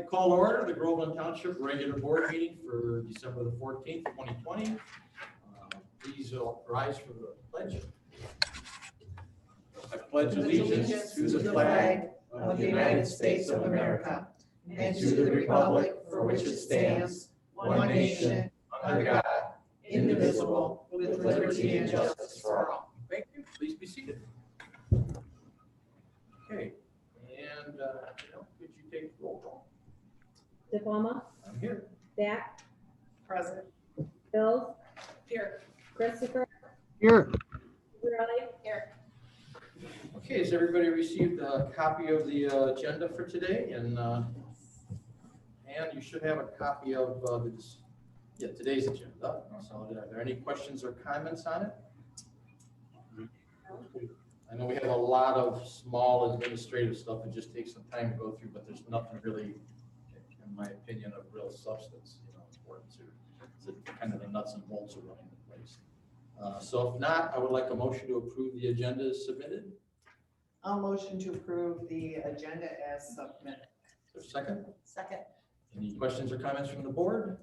to call to order the Groveland Township regular board meeting for December the 14th, 2020. Please rise for the pledge. I pledge allegiance to the flag of the United States of America and to the republic for which it stands, one nation, under God, indivisible, with liberty and justice for all. Thank you. Please be seated. Okay. And could you take the roll call? Diploma. I'm here. Back. Present. Bill. Here. Christopher. Here. Riley. Here. Okay, has everybody received a copy of the agenda for today? And you should have a copy of today's agenda. So are there any questions or comments on it? I know we have a lot of small administrative stuff. It just takes some time to go through, but there's nothing really, in my opinion, of real substance, important to kind of the nuts and bolts of running the place. So if not, I would like a motion to approve the agenda as submitted. I'll motion to approve the agenda as submitted. Is there a second? Second. Any questions or comments from the board?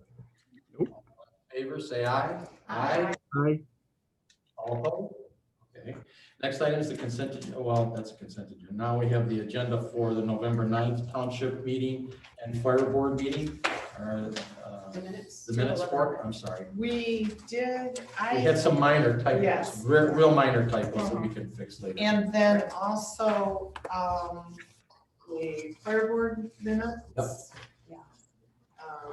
Nope. All in favor, say aye. Aye. Aye. All opposed? Okay. Next item is the consent agenda. Well, that's a consent agenda. Now we have the agenda for the November 9th township meeting and fire board meeting. The minutes. The minutes for, I'm sorry. We did, We had some minor typos, Yes. real minor typos that we can fix later. and then also, the fire board minutes. Yep. Yeah.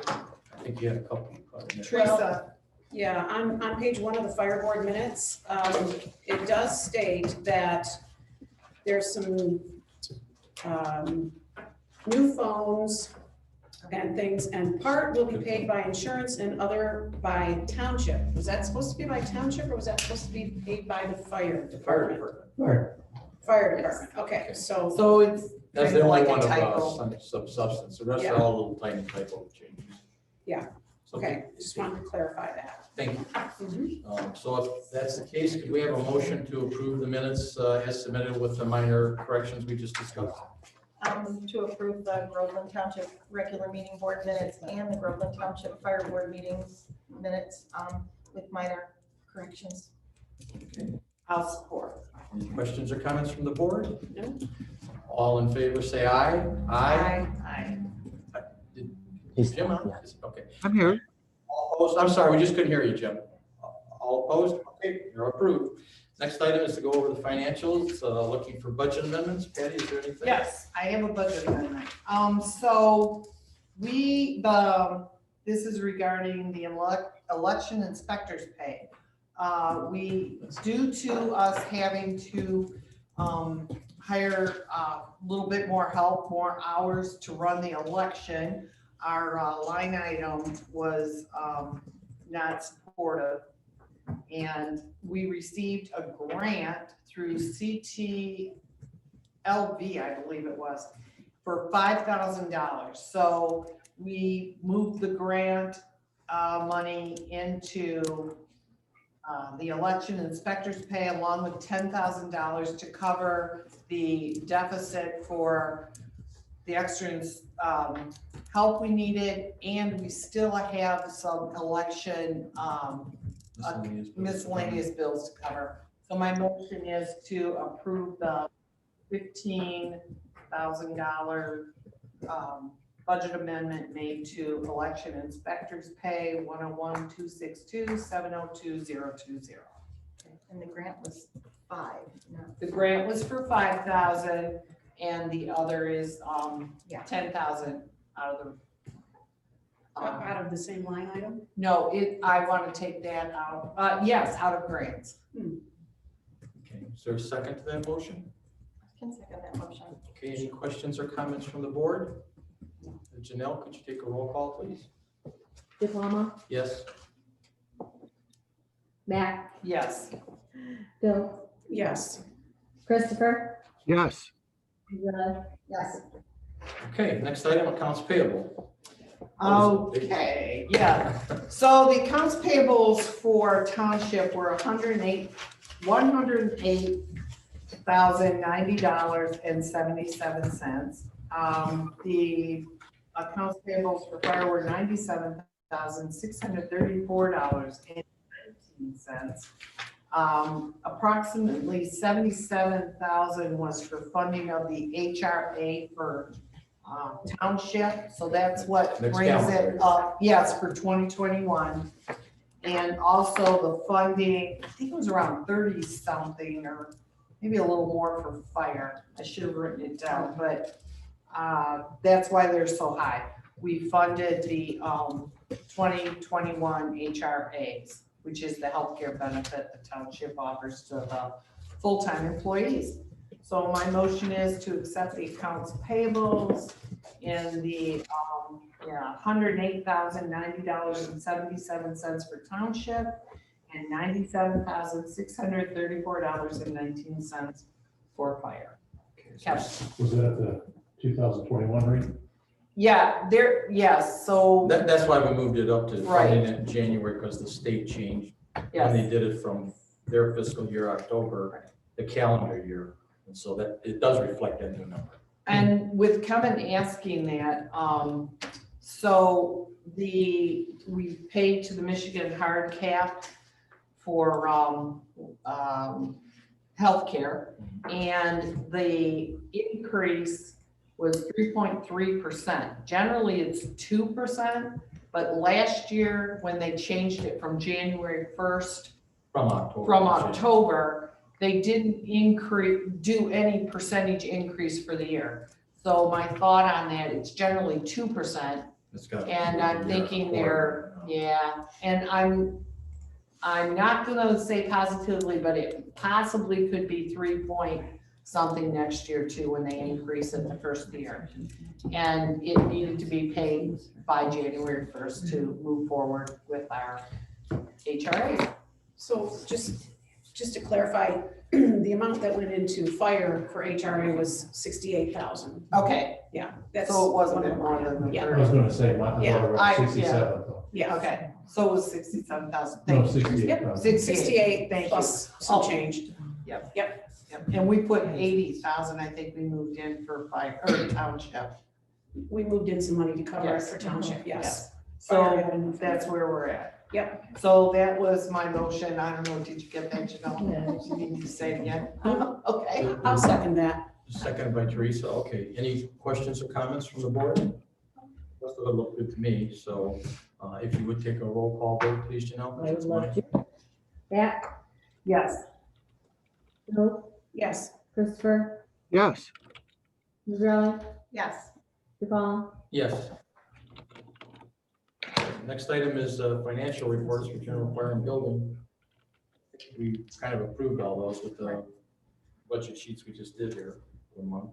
I think you had a couple. Teresa, Yeah, on page 1 of the fire board minutes, it does state that there's some new phones and things, and part will be paid by insurance and other by township. Was that supposed to be by township, or was that supposed to be paid by the fire department? Fire department, okay, so, so it's That's kind the of only like one a of typo. some substance. The rest Yeah. are all little tiny typo changes. Yeah. So okay, just wanted to clarify that. Thank you. Mhm. So if that's the case, could we have a motion to approve the minutes as submitted with the minor corrections we just discussed? To approve the Groveland Township regular meeting board minutes and the Groveland Township fire board meetings minutes with minor corrections. I'll support. Any questions or comments from the board? No. All in favor, say aye. Aye. Jim, on? Okay. I'm here. All opposed? I'm sorry, we just couldn't hear you, Jim. All opposed? Okay, you're approved. Next item is to go over the financials, looking for budget amendments. Patty, is there anything? Yes, I have a budget amendment. So this is regarding the election inspector's pay. Due to us having to hire a little bit more help, more hours to run the election, our line item was not supportive. And we received a grant through CTLV, I believe it was, for $5,000. So we moved the grant money into the election inspector's pay, along with $10,000 to cover the deficit for the extra help we needed, and we still have some election miscellaneous bills to cover. So my motion is to approve the $15,000 budget amendment made to election inspectors pay 101-262-702-020. And the grant was 5. The grant was for 5,000 and the other is 10,000 out of the. Out of the same line item? No, I want to take that out. Yes, out of grants. Okay, is there a second to that motion? I can second that motion. Okay, any questions or comments from the board? Janelle, could you take a roll call, please? Diploma. Yes. Back. Yes. Bill. Yes. Christopher. Yes. Riley. Yes. Okay, next item, accounts payable. Okay, yeah. So the accounts payables for township were $108,090.77. The accounts payables for fire were $97,634.19. Approximately $77,000 was for funding of the HRA for township, so that's what Next brings calendar. it up, yes, for 2021. And also the funding, I think it was around 30 something, or maybe a little more for fire. I should have written it down, but that's why they're so high. We funded the 2021 HRAs, which is the healthcare benefit the township offers to the full-time employees. So my motion is to accept the accounts payables in the $108,090.77 for township and $97,634.19 for fire. Kevin? Was that the 2021 rate? Yeah, yes, so, That's why we moved it up to Right. funding it in January, because the state changed when yes, they did it from their fiscal year, October, the calendar year. And so that, it does reflect that new number. and with Kevin asking that, so we paid to the Michigan hard cap for healthcare, and the increase was 3.3%. Generally, it's 2%, but last year, when they changed it from January 1st, From October. They didn't do any percentage increase for the year. So my thought on that, it's generally 2%, It's got- and I'm thinking and I'm not gonna say positively, but it possibly could be 3 point something next year too, when they increase it the first year. And it needed to be paid by January 1st to move forward with our HRAs. So just to clarify, the amount that went into fire for HRA was 68,000. Okay, Yeah, that's. so it wasn't more than the Yeah. I was 30. gonna say, my, Yeah, around 67 though. Yeah, Okay, so it was 67,000. No, Thank you. 68,000. 68 Thank you. plus some Oh. change. Yep. And we put 80,000, I think we moved in for fire, or township. We moved in some money to cover it Yes. for township, yes. So that's where we're at. Yep. So that was my motion. I don't know, did you get that, Janelle? Yeah. You need to say it again? Okay. I'll second that. Seconded by Teresa. Okay, any questions or comments from the board? Most of it looked good to me, so if you would take a roll call vote, please, Janelle. I would love to. Jack, Yes. Bill, Yes. Christopher, Yes. Israeli, Yes. DePaul, Yes. Next item is financial reports for general fire and building. We kind of approved all those with the budget sheets we just did here for the month.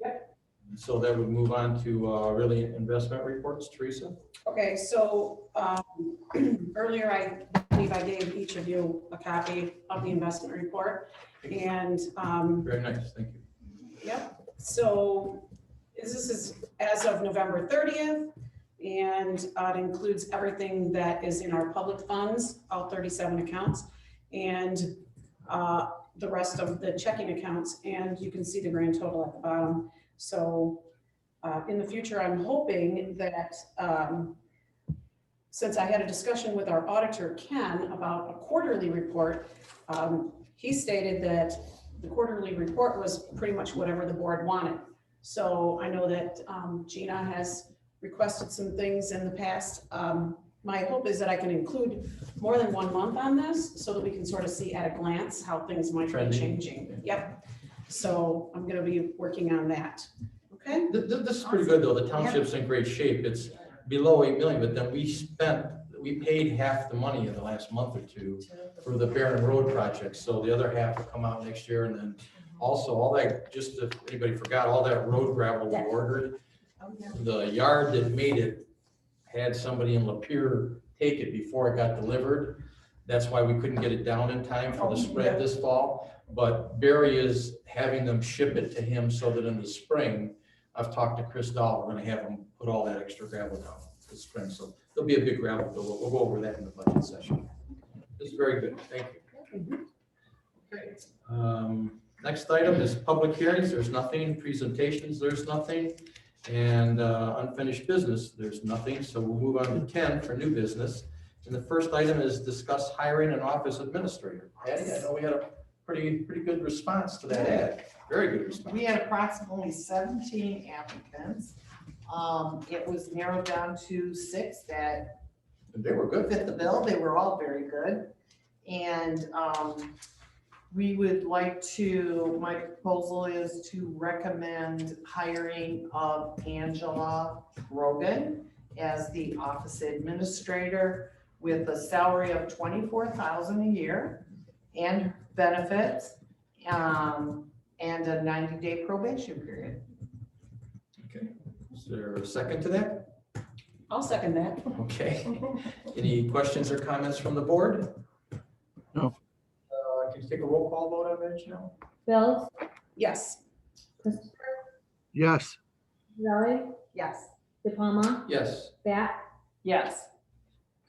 Yep. So that would move on to really investment reports, Teresa. Okay, so earlier I believe I gave each of you a copy of the investment report. And Very nice, thank you. yep, so this is as of November 30th. And it includes everything that is in our public funds, all 37 accounts, and the rest of the checking accounts. And you can see the grand total at the bottom. So in the future, I'm hoping that since I had a discussion with our auditor, Ken, about a quarterly report, he stated that the quarterly report was pretty much whatever the board wanted. So I know that Gina has requested some things in the past. My hope is that I can include more than 1 month on this so that we can sort of see at a glance how things might be Trending. changing. Yep. So I'm going to be working on that. Okay. This is pretty good, though. The township's in great shape. It's below 8 million, but then we paid half the money in the last month or two for the Barron Road project. So the other half will come out next year. And then also all that, just if anybody forgot, all that road gravel we ordered, the yard that made it had somebody in Lapeer take it before it got delivered. That's why we couldn't get it down in time for the spread this fall. But Barry is having them ship it to him so that in the spring, I've talked to Chris Dahl, we're gonna have him put all that extra gravel down this spring. So there'll be a big gravel bill. We'll go over that in the budget session. This is very good. Thank you. Okay. Next item is public hearings. There's nothing. Presentations, there's nothing. And unfinished business, there's nothing, so we'll move on to 10 for new business. And the first item is discuss hiring an office administrator. Patty, I know we had a pretty good response to that ad. Very good response. We had approximately 17 applicants. It was narrowed down to 6 that And they were good. fit the bill. They were all very good. And we would like to, my proposal is to recommend hiring of Angela Grogan as the office administrator with a salary of $24,000 a year and benefits, and a 90-day probation period. Okay. Is there a second to that? I'll second that. Okay. Any questions or comments from the board? No. Can you take a roll call vote on that, Janelle? Bills, Yes. Christopher, Yes. Rosarelli, Yes. DePalma, Yes. Bat, Yes.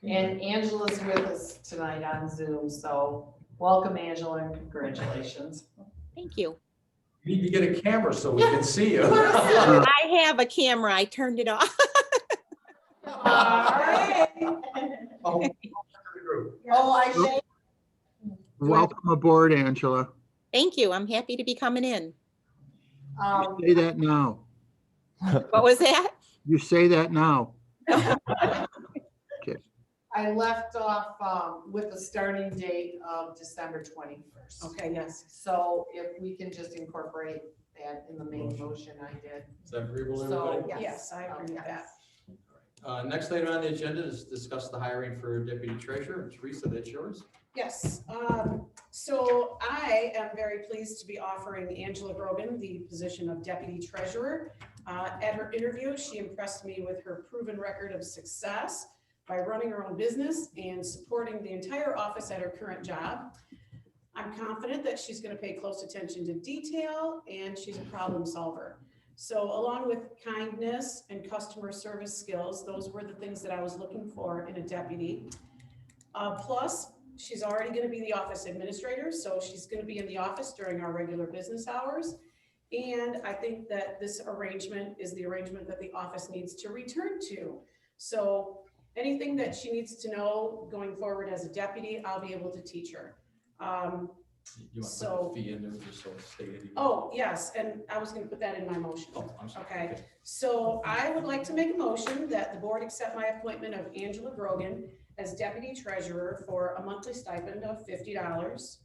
And Angela's with us tonight on Zoom, so welcome, Angela, and congratulations. Thank you. You need to get a camera so we can see you. I have a camera. I turned it off. All right. Oh, I think. Welcome aboard, Angela. Thank you. I'm happy to be coming in. Say that now. What was that? You say that now. I left off with the starting date of December 21st. Okay, yes. So if we can just incorporate that in the main motion I did. Is that agreeable to So, everybody? Yes, I agree with that. Next item on the agenda is discuss the hiring for deputy treasurer. Teresa, that's yours. Yes, so I am very pleased to be offering Angela Grogan the position of deputy treasurer. At her interview, she impressed me with her proven record of success by running her own business and supporting the entire office at her current job. I'm confident that she's going to pay close attention to detail and she's a problem solver. So along with kindness and customer service skills, those were the things that I was looking for in a deputy. Plus, she's already going to be the office administrator, so she's going to be in the office during our regular business hours. And I think that this arrangement is the arrangement that the office needs to return to. So anything that she needs to know going forward as a deputy, I'll be able to teach her. You want to So- put the fee in there just so it's stated? Oh, yes, and I was going to put that in my motion. Oh, I'm sorry. Okay, so I would like to make a motion that the board accept my appointment of Angela Grogan as deputy treasurer for a monthly stipend of $50.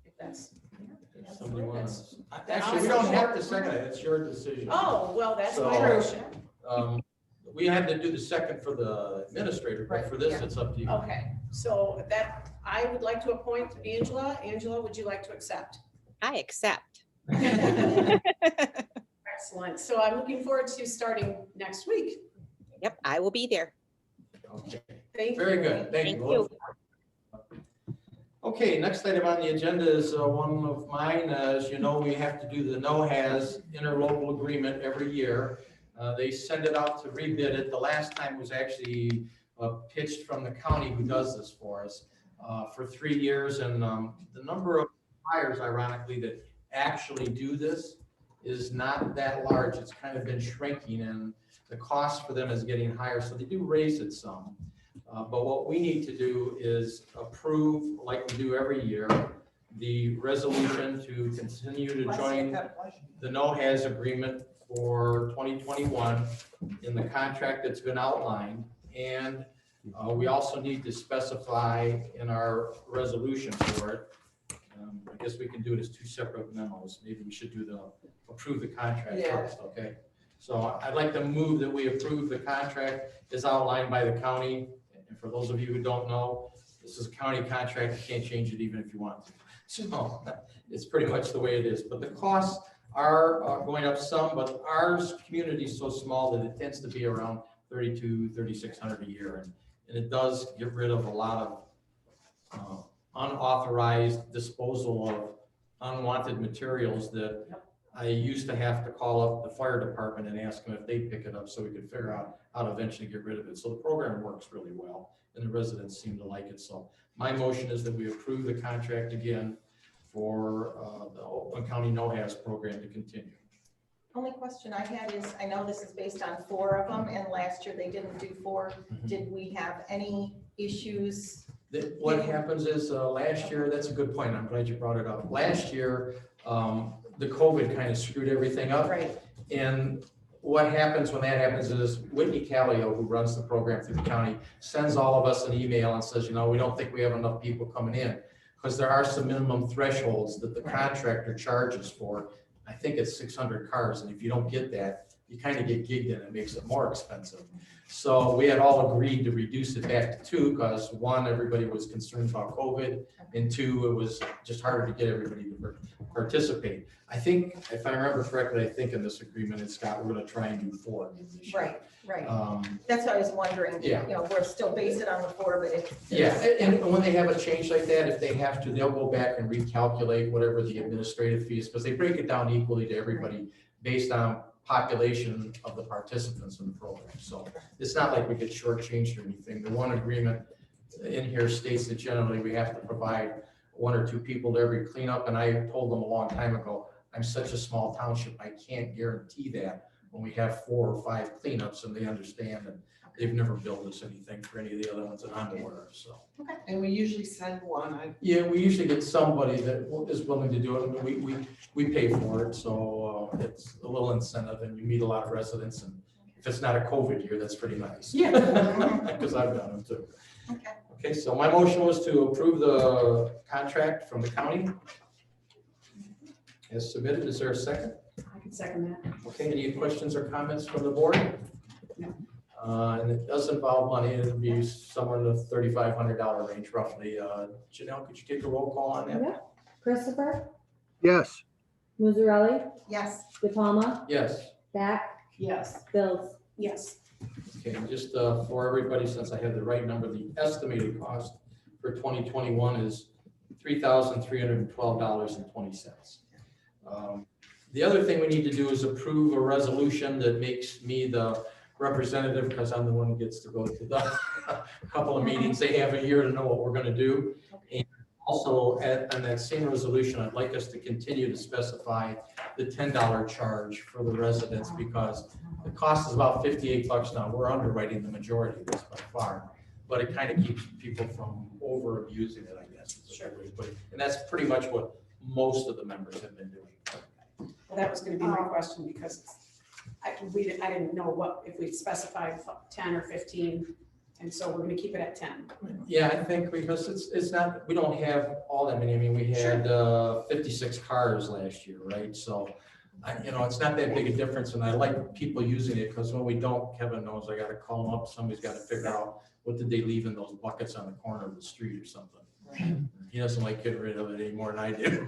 If that's, If somebody wants- That's- Actually, we don't have to second it. It's your decision. oh, well, that's my So- motion. We had to do the second for the administrator, but for this, Right, yeah. it's up to you. Okay, so that, I would like to appoint Angela. Angela, would you like to accept? I accept. Excellent, so I'm looking forward to starting next week. Yep, I will be there. Okay. Thank you. Very good, thank Thank you. you. Okay, next item on the agenda is one of mine. As you know, we have to do the no-has interlocal agreement every year. They send it out to rebid it. The last time was actually pitched from the county who does this for us for 3 years. And the number of buyers, ironically, that actually do this is not that large. It's kind of been shrinking and the cost for them is getting higher. So they do raise it some. But what we need to do is approve, like we do every year, the resolution to continue to join the no-has agreement for 2021 in the contract that's been outlined. And we also need to specify in our resolution for it. I guess we can do it as 2 separate memos. Maybe we should do approve the contract Yeah. first, okay? So I'd like to move that we approve the contract as outlined by the county. And for those of you who don't know, this is a county contract. You can't change it even if you want to. So it's pretty much the way it is. But the costs are going up some, but our community is so small that it tends to be around $3,600 a year. And it does get rid of a lot of unauthorized disposal of unwanted materials that I used to have to call up the fire department and ask them if they pick it up so we could figure out how to eventually get rid of it. So the program works really well and the residents seem to like it. So my motion is that we approve the contract again for the Oakland County No-Haz program to continue. Only question I had is, I know this is based on 4 of them, and last year they didn't do 4. Did we have any issues? What happens is, last year, that's a good point, I'm glad you brought it up. Last year, the COVID kind of screwed everything up. Right, And what happens when that happens is Whitney Callio, who runs the program through the county, sends all of us an email and says, we don't think we have enough people coming in. Because there are some minimum thresholds that the contractor charges for. I think it's 600 cars, and if you don't get that, you kind of get gigged in, it makes it more expensive. So we had all agreed to reduce it back to 2, because 1, everybody was concerned about COVID, and 2, it was just harder to get everybody to participate. I think, if I remember correctly, I think in this agreement, Scott, we're gonna try and do 4 this year. right. Um, That's what I was wondering. Yeah. We're still based it on the 4, but if. Yeah, and when they have a change like that, if they have to, they'll go back and recalculate whatever the administrative fees, because they break it down equally to everybody based on population of the participants in the program. So it's not like we get shortchanged or anything. The one agreement in here states that generally we have to provide 1 or 2 people to every cleanup, and I told them a long time ago, I'm such a small township, I can't guarantee that when we have 4 or 5 cleanups, and they understand, and they've never billed us anything for any of the other ones that I'm aware of, so. And we usually send one. Yeah, we usually get somebody that is willing to do it, I mean, we pay for it, so it's a little incentive, and we meet a lot of residents, and if it's not a COVID year, that's pretty nice. Yeah. Because I've done them too. Okay. Okay, so my motion was to approve the contract from the county as submitted. Is there a second? I can second that. Okay, any questions or comments from the board? No. And it does involve money. It'll be somewhere in the $3,500 range roughly. Janelle, could you take a roll call on that? Yeah. Christopher, Yes. Mazzarelli, Yes, De Palma, Yes. Back, Yes. Bills. Yes, Okay, and just for everybody, since I have the right number, the estimated cost for 2021 is $3,312.20. The other thing we need to do is approve a resolution that makes me the representative, because I'm the one who gets to go to the couple of meetings. They have a year to know what we're gonna do. And also, on that same resolution, I'd like us to continue to specify the $10 charge for the residents, because the cost is about $58 now. We're underwriting the majority of this by far, but it kind of keeps people from over abusing it, I guess. Sure. And that's pretty much what most of the members have been doing. well, that was gonna be my question, because I didn't know what, if we specified 10 or 15, and so we're gonna keep it at 10. Yeah, I think because it's not, we don't have all that many. I mean, we had 56 cars last year, right? So, it's not that big a difference, and I like people using it, because when we don't, Kevin knows, I gotta call them up, somebody's gotta figure out what did they leave in those buckets on the corner of the street or something. He doesn't like getting rid of it any more than I do.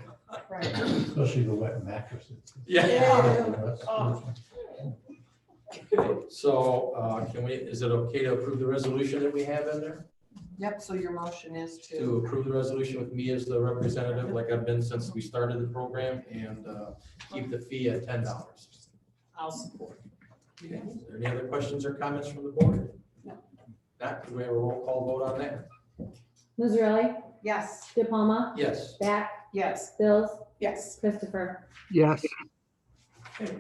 Right. Especially the wet mattresses. Yeah. Oh. So, is it okay to approve the resolution that we have in there? Yep, so your motion is To approve the resolution with me as the representative, like I've been since we started the program, and keep the fee at $10. I'll support. Okay. Is there any other questions or comments from the board? No. Not, do we have a roll call vote on that? Mazzarelli, Yes. De Palma, Yes. Back, Yes. Bills, Yes, Christopher. Yes. Okay.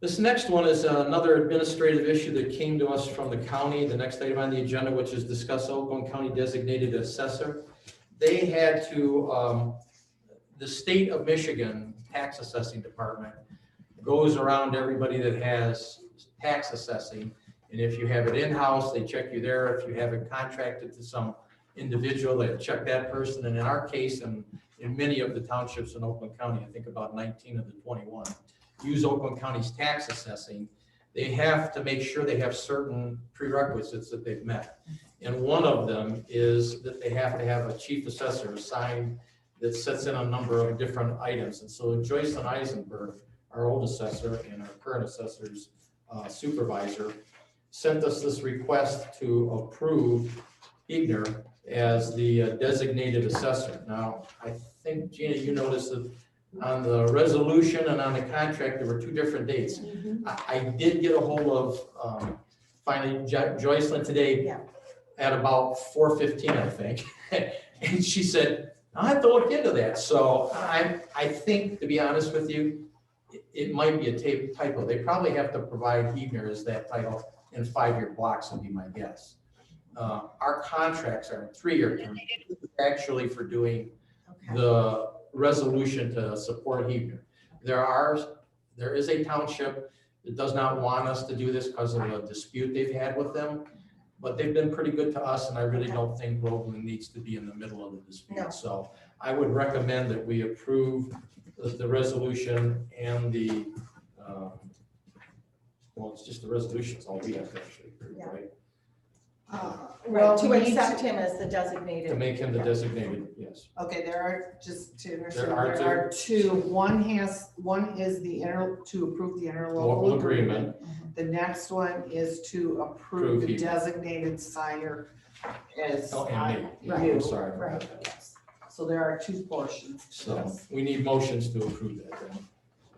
This next one is another administrative issue that came to us from the county. The next item on the agenda, which is discuss Oakland County designated assessor. They had to, the state of Michigan tax assessing department goes around everybody that has tax assessing. And if you have it in-house, they check you there. If you have it contracted to some individual, they check that person. And in our case, and in many of the townships in Oakland County, I think about 19 of the 21, use Oakland County's tax assessing, they have to make sure they have certain prerequisites that they've met. And one of them is that they have to have a chief assessor assigned that sets in a number of different items. And so Joyce and Eisenberg, our old assessor and our current assessor's supervisor, sent us this request to approve Igner as the designated assessor. Now, I think, Gina, you noticed that on the resolution and on the contract, there were 2 different dates. I did get a hold of finally Joycelyn today Yeah. at about 4:15, I think. And she said, I'll have to look into that. So I think, to be honest with you, it might be a typo. They probably have to provide Hebner as that title in 5-year blocks, would be my guess. Our contracts are 3-year terms, actually for doing Okay. the resolution to support Hebner. There is a township that does not want us to do this because of a dispute they've had with them, but they've been pretty good to us, and I really don't think Groveland needs to be in the middle of the dispute. No. So I would recommend that we approve the resolution and the, well, it's just the resolution, it's all we have to actually approve, Yeah. right? Well, Right, to we need accept to- him as the designated. To make him the designated, yes. Okay, there are, just to understand, There are there are two. One is to approve the Local interlocal agreement. agreement. The next one is to approve the Approve. designated signer as Oh, and me. you. I'm sorry. I forgot that. Yes. So there are two portions. So we need motions to approve that then.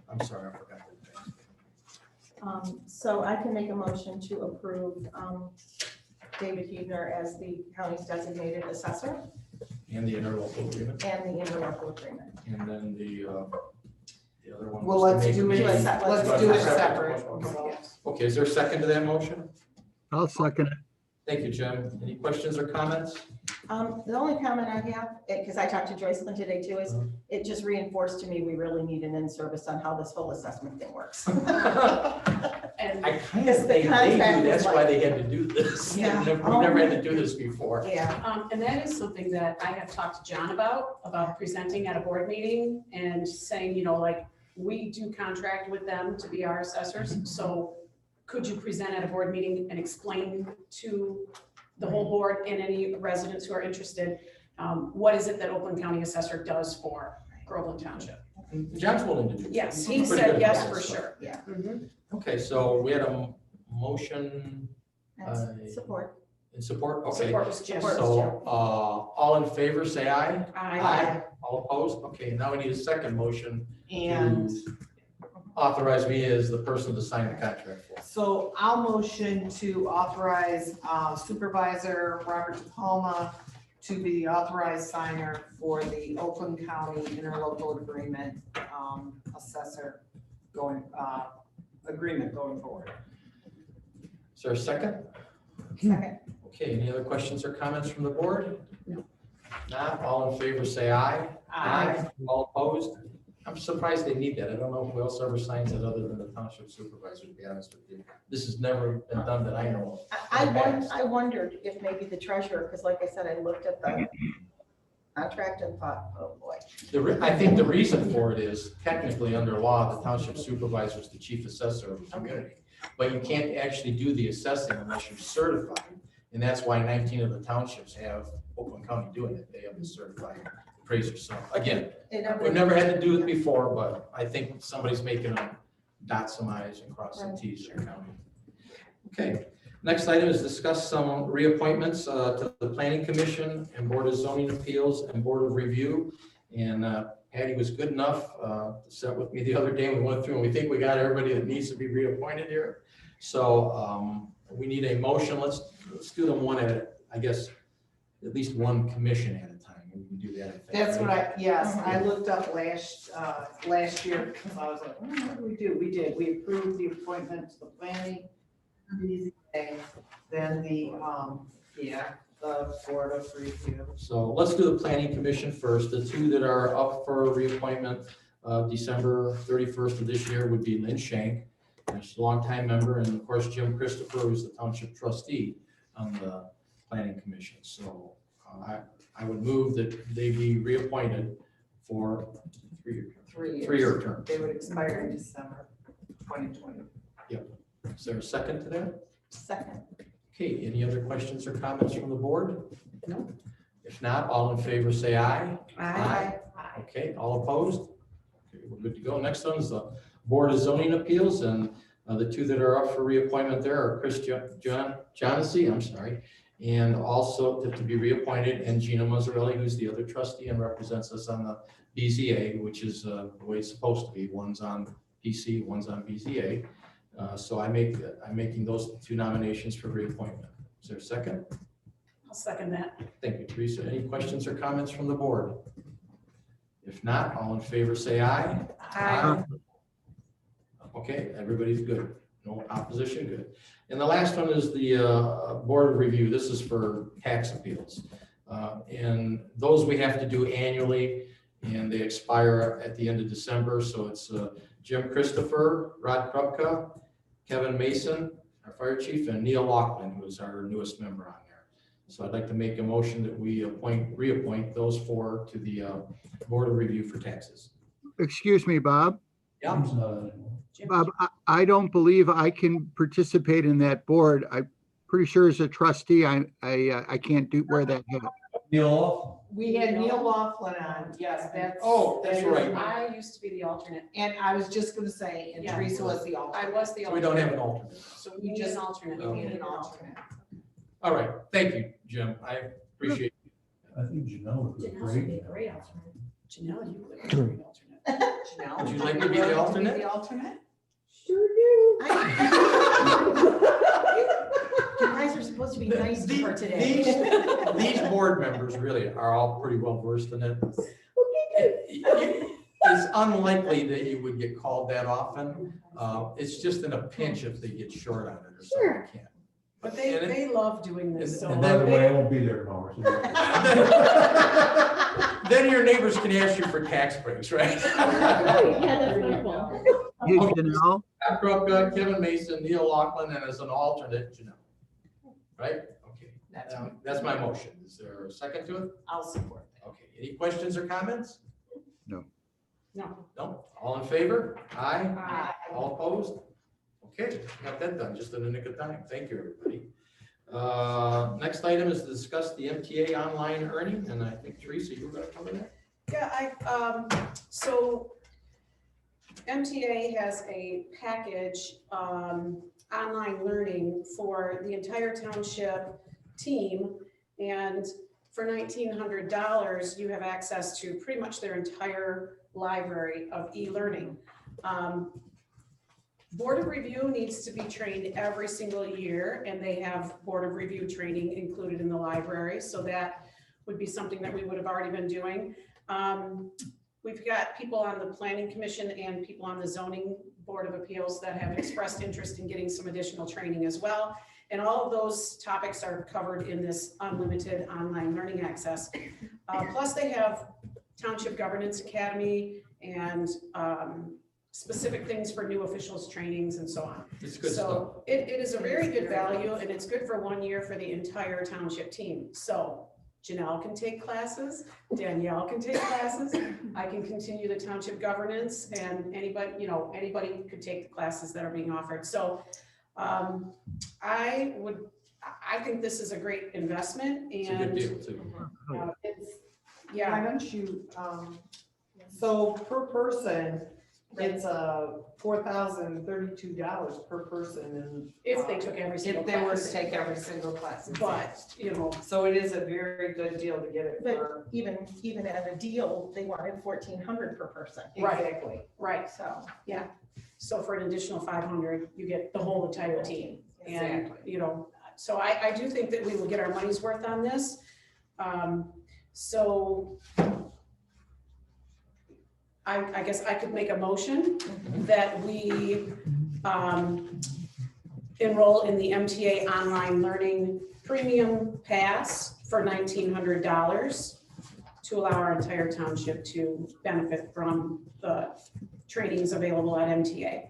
I'm sorry, I forgot that. So I can make a motion to approve David Hebner as the county's designated assessor And the interlocal agreement, and the interlocal agreement. and then the other one. Well, was to let's make- do Do a it, sep- let's do it separate. separate. Okay, is there a second to that motion? I'll second it. Thank you, Jim. Any questions or comments? The only comment I have, because I talked to Joycelyn today too, is Uh-huh. it just reinforced to me, we really need an in-service on how this whole assessment thing works. And I kind Yes, of, the they do, contract is that's why like- they had to do this. Yeah. We've never had to do this before. Yeah, And that is something that I have talked to John about presenting at a board meeting and saying, like, we do contract with them to be our assessors. So could you present at a board meeting and explain to the whole board and any residents who are interested, what is it that Oakland County Assessor does for Groveland Township? And John's willing to do that. Yes, He's he pretty said good yes at for that, so. sure. yeah. Mhm. Okay, so we had a motion And support. in support, okay. Support was Jim. Support. So, all in favor, say aye. Aye. All opposed? Okay, now we need a second motion And to authorize me as the person to sign the contract for. so I'll motion to authorize Supervisor Robert DePalma to be the authorized signer for the Oakland County interlocal agreement, assessor agreement going forward. Is there a second? Second. Okay, any other questions or comments from the board? No. Not, all in favor, say aye. All opposed? I'm surprised they need that. I don't know who else ever signs it other than the township supervisor, to be honest with you. This has never been done that I know of. I wondered if maybe the treasurer, because like I said, I looked at the contract and thought, oh boy. I think the reason for it is technically under law, the township supervisor is the chief assessor of the community. But you can't actually do the assessing unless you're certified. And that's why 19 of the townships have Oakland County doing it. They have the certified appraiser. So again, we've never had to do it before, but I think somebody's making them dot some i's and cross some t's in the county. Okay, next item is discuss some reappointments to the Planning Commission and Board of Zoning Appeals and Board of Review. And Patty was good enough to sit with me the other day. We went through and we think we got everybody that needs to be reappointed here. So we need a motion. Let's do them one at, I guess, at least one commission at a time. We can do that. I think. That's what I looked up last year, because I was like, what did we do? We did, we approved the appointment to the planning, BZA, then the Board of Review. So let's do the Planning Commission first. The two that are up for reappointment December 31st of this year would be Lynn Shank, she's a longtime member, and of course Jim Christopher, who's the township trustee on the Planning Commission. So I would move that they be reappointed for 3-year terms. They would expire in December 2020. Is there a second to that? Second. Okay, any other questions or comments from the board? No. If not, all in favor say aye. Aye. Okay, all opposed? Okay, we're good to go. Next one is the Board of Zoning Appeals, and the two that are up for reappointment there are Chris Jonassy, I'm sorry, and also to be reappointed, and Gina Mazzarelli, who's the other trustee and represents us on the BZA, which is the way it's supposed to be. One's on PC, one's on BZA. So I'm making those two nominations for reappointment. Is there a second? I'll second that. Thank you, Teresa. Any questions or comments from the board? If not, all in favor, say aye. Okay, everybody's good. No opposition, good. And the last one is the board of review. This is for tax appeals. And those we have to do annually, and they expire at the end of December. So it's Jim Christopher, Rod Krupka, Kevin Mason, our fire chief, and Neil Loughlin, who is our newest member on there. So I'd like to make a motion that we reappoint those four to the board of review for taxes. Excuse me, Bob. Yeah. Jim's not anymore. Jim? Bob, I don't believe I can participate in that board. I'm pretty sure as a trustee, I can't wear that hat. Neil off? We had Neil Laughlin on, yes, that's. Oh, that's right. I used to be the alternate. And I was just gonna say, and Yeah. Teresa was the I alternate. was the So we alternate. don't have an alternate. So we need an alternate. Oh. We need an alternate. All right, thank you, Jim. I appreciate it. I think Janelle would be great. great alternate. Janelle, you would be a great alternate. Janelle, Would you like to be the alternate? The alternate? Sure do. You guys are supposed to be nice to her today. These board members really are all pretty well versed in it. It's unlikely that you would get called that often. It's just in a pinch if they get short on it or something. Sure. You can't. But they love doing this, so. And By the way, I won't be there tomorrow. So Then your neighbors can ask you for tax breaks, right? Oh, yeah, that's wonderful. You, Janelle, Matt Krupka, Kevin Mason, Neil Loughlin, and as an alternate, Janelle. Right? Okay. That's my motion. Is there a second to it? I'll support that. Okay. Any questions or comments? No. No? All in favor? Aye. Aye. All opposed? Okay, got that done just in the nick of time. Thank you, everybody. Next item is to discuss the MTA online earning, and I think Teresa, you were going to cover that? Yeah, so MTA has a package, online learning for the entire township team. And for $1,900, you have access to pretty much their entire library of e-learning. Board of Review needs to be trained every single year, and they have Board of Review training included in the library. So that would be something that we would have already been doing. We've got people on the Planning Commission and people on the Zoning Board of Appeals that have expressed interest in getting some additional training as well. And all of those topics are covered in this unlimited online learning access. Plus they have Township Governance Academy and specific things for new officials trainings and so on. It's good stuff. So it is a very good value, and it's good for 1 year for the entire township team. So Janelle can take classes, Danielle can take classes, I can continue the township governance, and anybody could take the classes that are being offered. So I think this is a great investment, It's a good and deal too. yeah. Why don't you, so per person, it's $4,032 per person, and If they took every single if they were to class. take every single class. But, So it is a very good deal to get it But for. even at a deal, they wanted $1,400 per person. Right. Exactly. right, So, so for an additional 500, you get the whole entire team. And, Exactly. so I do think that we will get our money's worth on this. So I guess I could make a motion that we enroll in the MTA online learning premium pass for $1,900 to allow our entire township to benefit from the trainings available at MTA.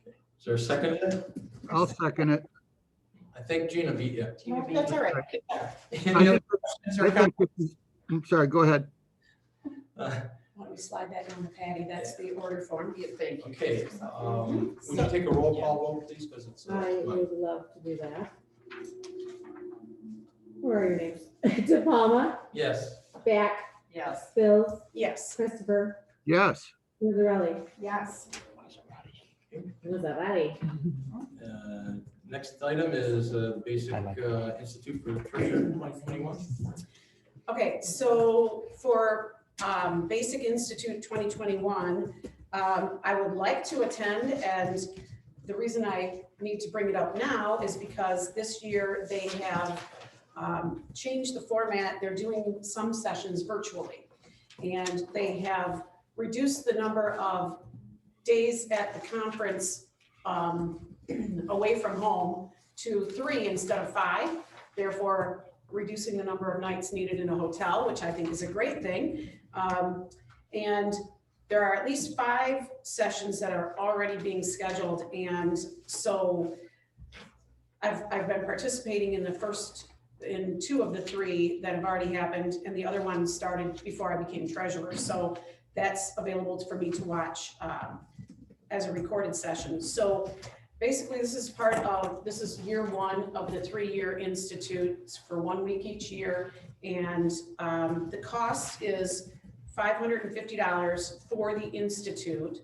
Is there a second? I'll second it. I think Gina beat you. well, that's all right. Any other questions or I think this is- I'm sorry, go ahead. comments? Why don't we slide that down to Patty? That's the order form. Thank you. Okay, would you take a roll call vote, please, because it's. I would love to do that. Where are your names? De Palma, Yes. Back, Yes. Bills, Yes. Christopher, Yes, Mazzarelli, Yes. Mazzarelli. Next item is basic Institute for Treasure 2021. Okay, so for Basic Institute 2021, I would like to attend, and the reason I need to bring it up now is because this year they have changed the format. They're doing some sessions virtually. And they have reduced the number of days at the conference away from home to 3 instead of 5, therefore reducing the number of nights needed in a hotel, which I think is a great thing. And there are at least 5 sessions that are already being scheduled. And so I've been participating in 2 of the 3 that have already happened, and the other one started before I became treasurer. So that's available for me to watch as a recorded session. So basically, this is year 1 of the 3-year institute for 1 week each year. And the cost is $550 for the institute.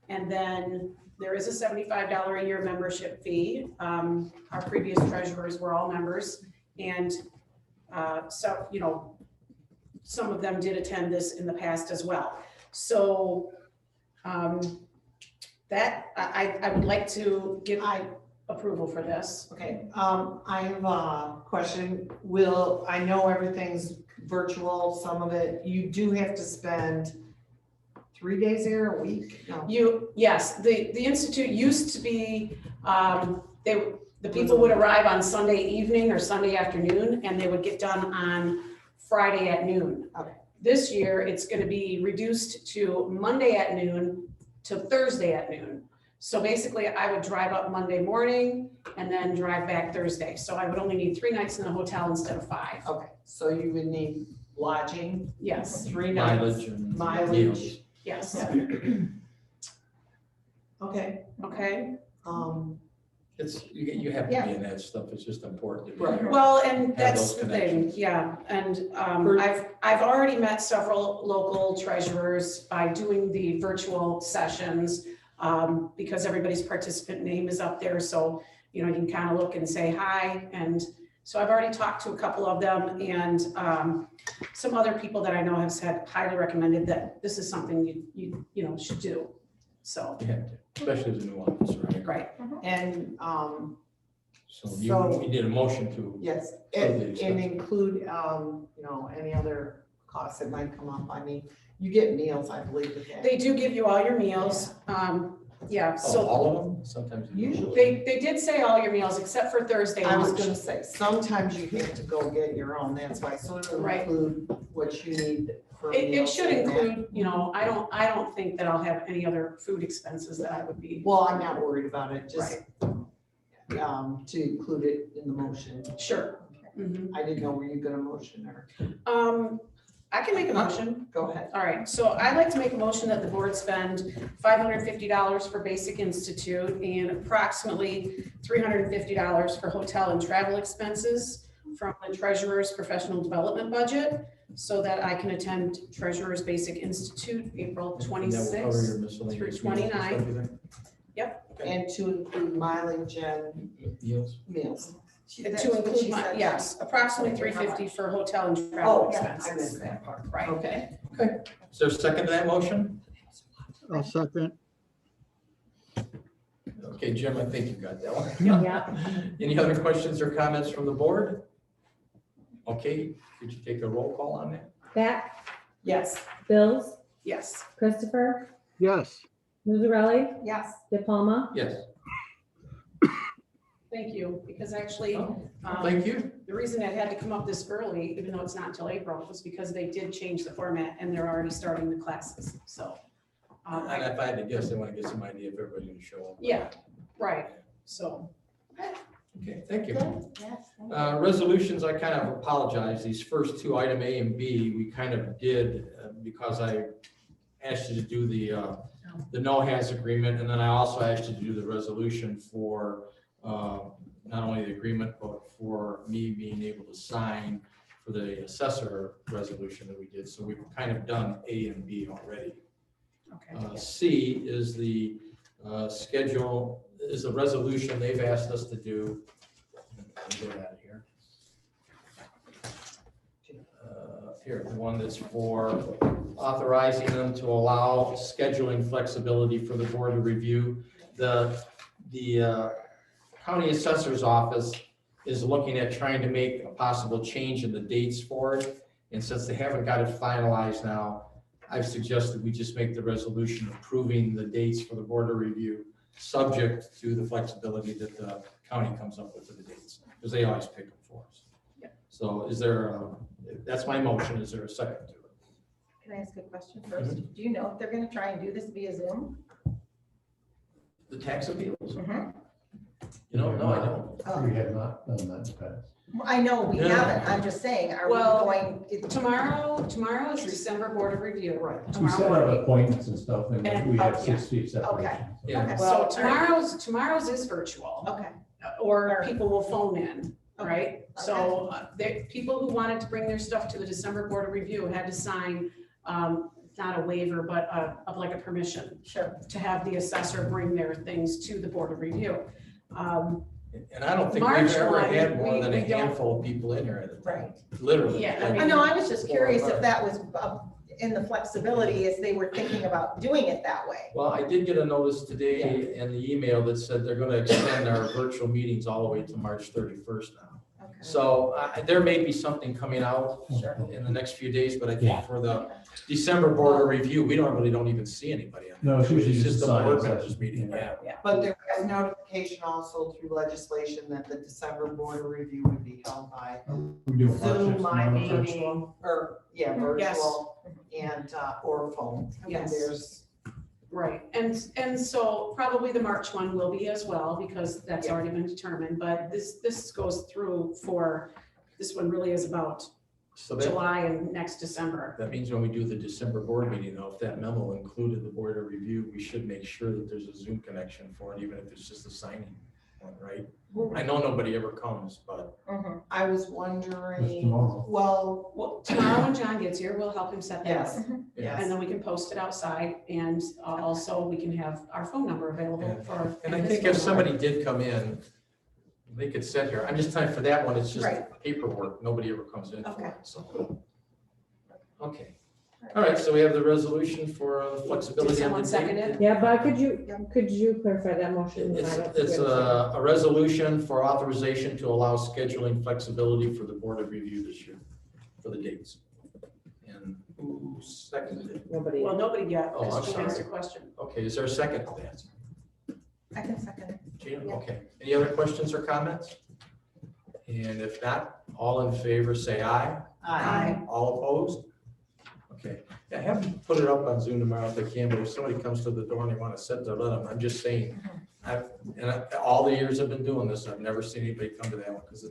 And then there is a $75 a year membership fee. Our previous treasurers were all members. And so, you know, some of them did attend this in the past as well. So that I would like to give approval for this. Okay, I have a question. I know everything's virtual, some of it, you do have to spend 3 days there, a week? No. Yes, the institute used to be, the people would arrive on Sunday evening or Sunday afternoon, and they would get done on Friday at noon. Okay. This year, it's gonna be reduced to Monday at noon to Thursday at noon. So basically, I would drive up Monday morning and then drive back Thursday. So I would only need 3 nights in the hotel instead of 5. Okay, so you would need lodging, Yes, 3 nights. Mileage and Mileage. meals. yes, Okay, okay. You have to be in that stuff, it's just important to be Right. there. Well, and Have that's those the thing, connections. yeah, and For- I've already met several local treasurers by doing the virtual sessions, because everybody's participant name is up there, so, you know, you can kind of look and say hi, and so I've already talked to a couple of them, and some other people that I know have said highly recommended that this is something you know, should do, so, You have to, especially as a new officer, right? right. and, So So- you need a motion to, yes, For the and expense. include, you know, any other costs that might come up. I mean, you get meals, I believe, with that. They do give you all your meals, yeah, oh, so all of them, sometimes. you- Usually. they did say all your meals except for Thursday I was lunch. gonna say, sometimes you have to go get your own, that's why, so it'll Right. include what you need for It meals should and that. include, you know, I don't think that I'll have any other food expenses that I would be, Well, I'm not worried about it, just, to include it in the motion. sure. Mhm. I didn't know, were you gonna motion or, I can make a motion. go ahead. All right, so I'd like to make a motion that the board spend $550 for Basic Institute and approximately $350 for hotel and travel expenses from the treasurer's professional development budget, so that I can attend Treasurer's Basic Institute April And that will cover 26th. your miscellaneous through meals and 29. stuff, you think? And to include mileage and Meals. meals. To include my, yes, approximately $350 for hotel and travel Oh, yeah, I expenses. missed that part. Right. Okay. Is there a second to that motion? I'll second. Okay, Jim, I think you got that one. Yeah. Any other questions or comments from the board? Okay, could you take a roll call on that? Back, Yes. Bills, Yes. Christopher, Yes, Musarelli, Yes. De Palma. Yes. Thank you, because actually, Thank you. the reason it had to come up this early, even though it's not until April, was because they did change the format and they're already starting the classes, so. And if I had to guess, they want to get some idea if everybody's going to show up. Yeah, right, so, Okay, thank you. Yes. Resolutions, I kind of apologize. These first 2, item A and B, we kind of did because I asked you to do the no-has agreement, and then I also asked you to do the resolution for not only the agreement, but for me being able to sign for the assessor resolution that we did. So we've kind of done A and B already. okay. C is the schedule, is a resolution they've asked us to do. Get out of here. Here, the one that's for authorizing them to allow scheduling flexibility for the board to review. The county assessor's office is looking at trying to make a possible change in the dates for it. And since they haven't got it finalized now, I've suggested we just make the resolution approving the dates for the board of review, subject to the flexibility that the county comes up with for the dates, because they always pick them for us. Yeah. So is there, that's my motion. Is there a second to it? Can I ask a question first? Do you know if they're gonna try and do this via Zoom? The tax appeals? Mhm. You know, no, I don't. Oh, We have not done that in the past. I know we Yeah. haven't. I'm just saying, are we Well, going? Tomorrow is December Board of Review. Right. We Tomorrow set up morning. appointments and stuff, and And- we have oh, 6 feet separation. Yeah. Okay. So Well, tomorrow's is virtual, Okay, or people will phone in, Okay. right? So people who wanted to bring their stuff to the December Board of Review had to sign, not a waiver, but of like a permission sure. to have the assessor bring their things to the Board of Review. And I don't think March we've ever one, had more than a we don't- handful of people in here at a time. Right. Literally. Yeah, I like- mean- I know, I was just curious Or- if that was in the flexibility, as they were thinking about doing it that way. Well, I did get a notice today in the email that said they're gonna extend our virtual meetings all the way to March 31st now. Okay. So there may be something coming out Sure. in the next few days, but I Yeah. think for the December board of review, we don't even see anybody on. No, it's usually It's just just a a sign board session. members meeting, yeah. But there was notification also through legislation that the December board of review would be held by We do Zoom, my virtual. meeting, or, yeah, virtual and, or phone. And Yes. There's, Right, and so probably the March one will be as well, because that's Yeah. already been determined, but this goes through this one really is about So that, July and next December. that means when we do the December board meeting, though, if that memo included the board of review, we should make sure that there's a Zoom connection for it, even if it's just a signing one, right? I know nobody ever comes, but Mhm. I was That's wondering, tomorrow. well, Well, tomorrow when John gets here, we'll help him set that yes, up. yeah. And then we can post it outside, and also we can have our phone number available Yeah. for. And I think if somebody did come in, they could sit here. I'm just telling you, for that one, it's just Right. paperwork. Nobody ever comes in for Okay. it, so. Okay. All right, so we have the resolution for flexibility. Did on the someone date. second it? Yeah, but could you clarify that motion? It's, I don't think it's we have a a resolution for authorization to allow scheduling flexibility for the board of review this year, for the dates. And who seconded it? second. Nobody. Well, nobody yet, Oh, I'm because Gina asked a sorry. question. Okay, is there a second to that? I can second it. Gina, Yeah. okay. Any other questions or comments? And if not, all in favor, say aye. I, All opposed? Okay, yeah, have them put it up on Zoom tomorrow if they can, but if somebody comes to the door and they want to sit there, let them. I'm just saying, all the years I've been doing this, I've never seen anybody come to that one, because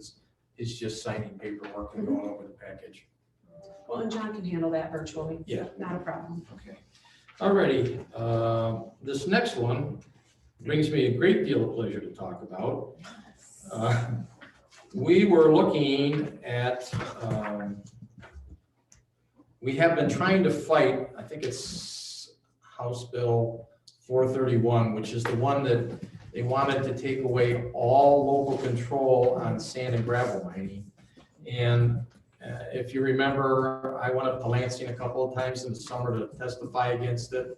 it's just signing paperwork and going over the package. Well, and John can handle that virtually. Yeah. Not a problem. Okay. Alrighty, this next one brings me a great deal of pleasure to talk about. We were looking at, we have been trying to fight, I think it's House Bill 431, which is the one that they wanted to take away all local control on sand and gravel mining. And if you remember, I went up to Lansing a couple of times in the summer to testify against it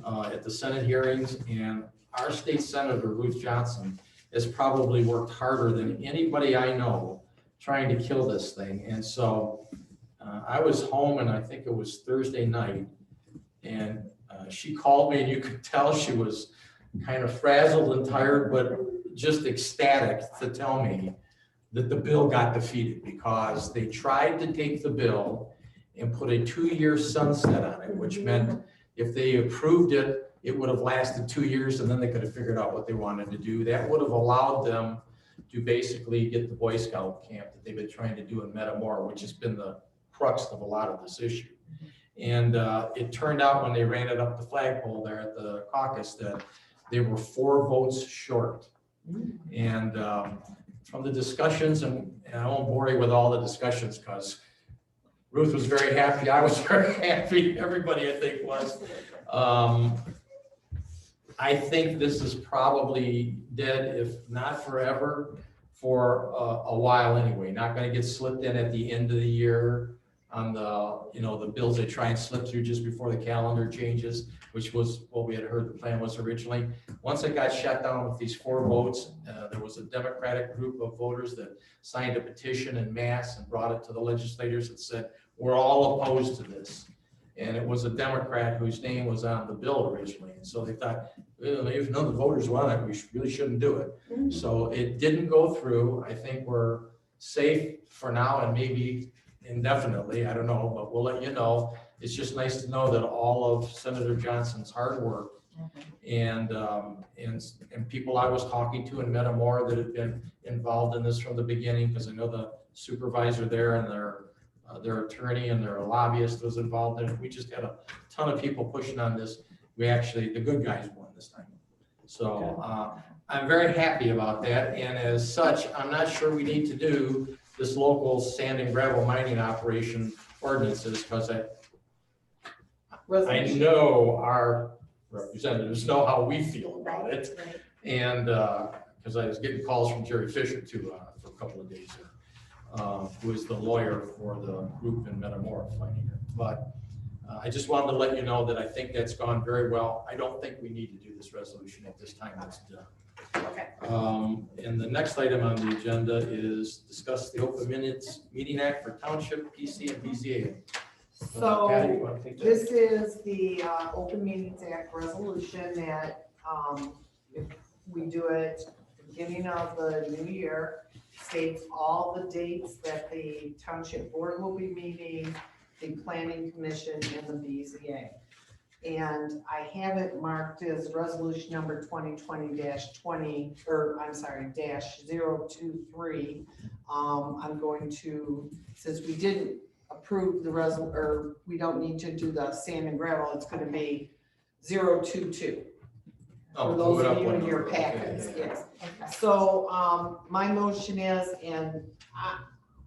at the Senate hearings. And our state senator, Ruth Johnson, has probably worked harder than anybody I know trying to kill this thing. And so I was home, and I think it was Thursday night, and she called me, and you could tell she was kind of frazzled and tired, but just ecstatic to tell me that the bill got defeated, because they tried to take the bill and put a 2-year sunset on it, which meant if they approved it, it would have lasted 2 years, and then they could have figured out what they wanted to do. That would have allowed them to basically get the Boy Scout camp that they've been trying to do in Metamora, which has been the crux of a lot of this issue. And it turned out when they ran it up the flagpole there at the caucus that they were 4 votes short. And from the discussions, and I won't bore you with all the discussions, because Ruth was very happy, I was very happy, everybody I think was. I think this is probably dead, if not forever, for a while anyway. Not going to get slipped in at the end of the year on the, the bills they try and slip through just before the calendar changes. which was what we had heard the plan was originally. Once it got shut down with these 4 votes, there was a Democratic group of voters that signed a petition en masse and brought it to the legislators that said, we're all opposed to this. And it was a Democrat whose name was on the bill originally. And so they thought, well, if none of the voters want it, we really shouldn't do it. So it didn't go through. I think we're safe for now and maybe indefinitely. I don't know, but we'll let you know. It's just nice to know that all of Senator Johnson's hard work and people I was talking to in Metamora that have been involved in this from the beginning, because I know the supervisor there and their attorney and their lobbyist was involved in it. We just had a ton of people pushing on this. We actually, the good guys won this time. So I'm very happy about that. And as such, I'm not sure we need to do this local sand and gravel mining operation ordinances, because I know our representatives know how we feel about it. And because I was getting calls from Jerry Fisher too for a couple of days here. Who is the lawyer for the group in Metamora fighting it. But I just wanted to let you know that I think that's gone very well. I don't think we need to do this resolution at this time. That's done. Okay. And the next item on the agenda is discuss the Open Minutes Meeting Act for Township, PC, and BZA. Patty, you want to take that? This is the Open Meetings Act resolution that if we do it at the beginning of the new year, states all the dates that the Township Board will be meeting, the Planning Commission, and the BZA. And I have it marked as resolution number 2020-20, or I'm sorry, -023. I'm going to, since we didn't approve the or we don't need to do the sand and gravel, it's going to be 022. For those of you in your packets, yes. So my motion is, and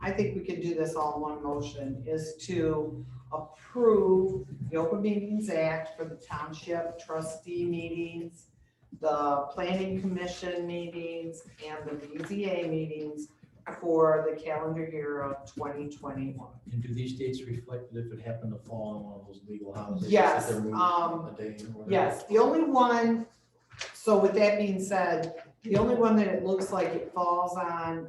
I think we can do this all in one motion, is to approve the Open Meetings Act for the Township Trustee meetings, the Planning Commission meetings, and the BZA meetings for the calendar year of 2021. And do these dates reflect that if it happened to fall on one of those legal holidays? Yes, that they're moved a day or whatever? Yes, the only one, so with that being said, the only one that it looks like it falls on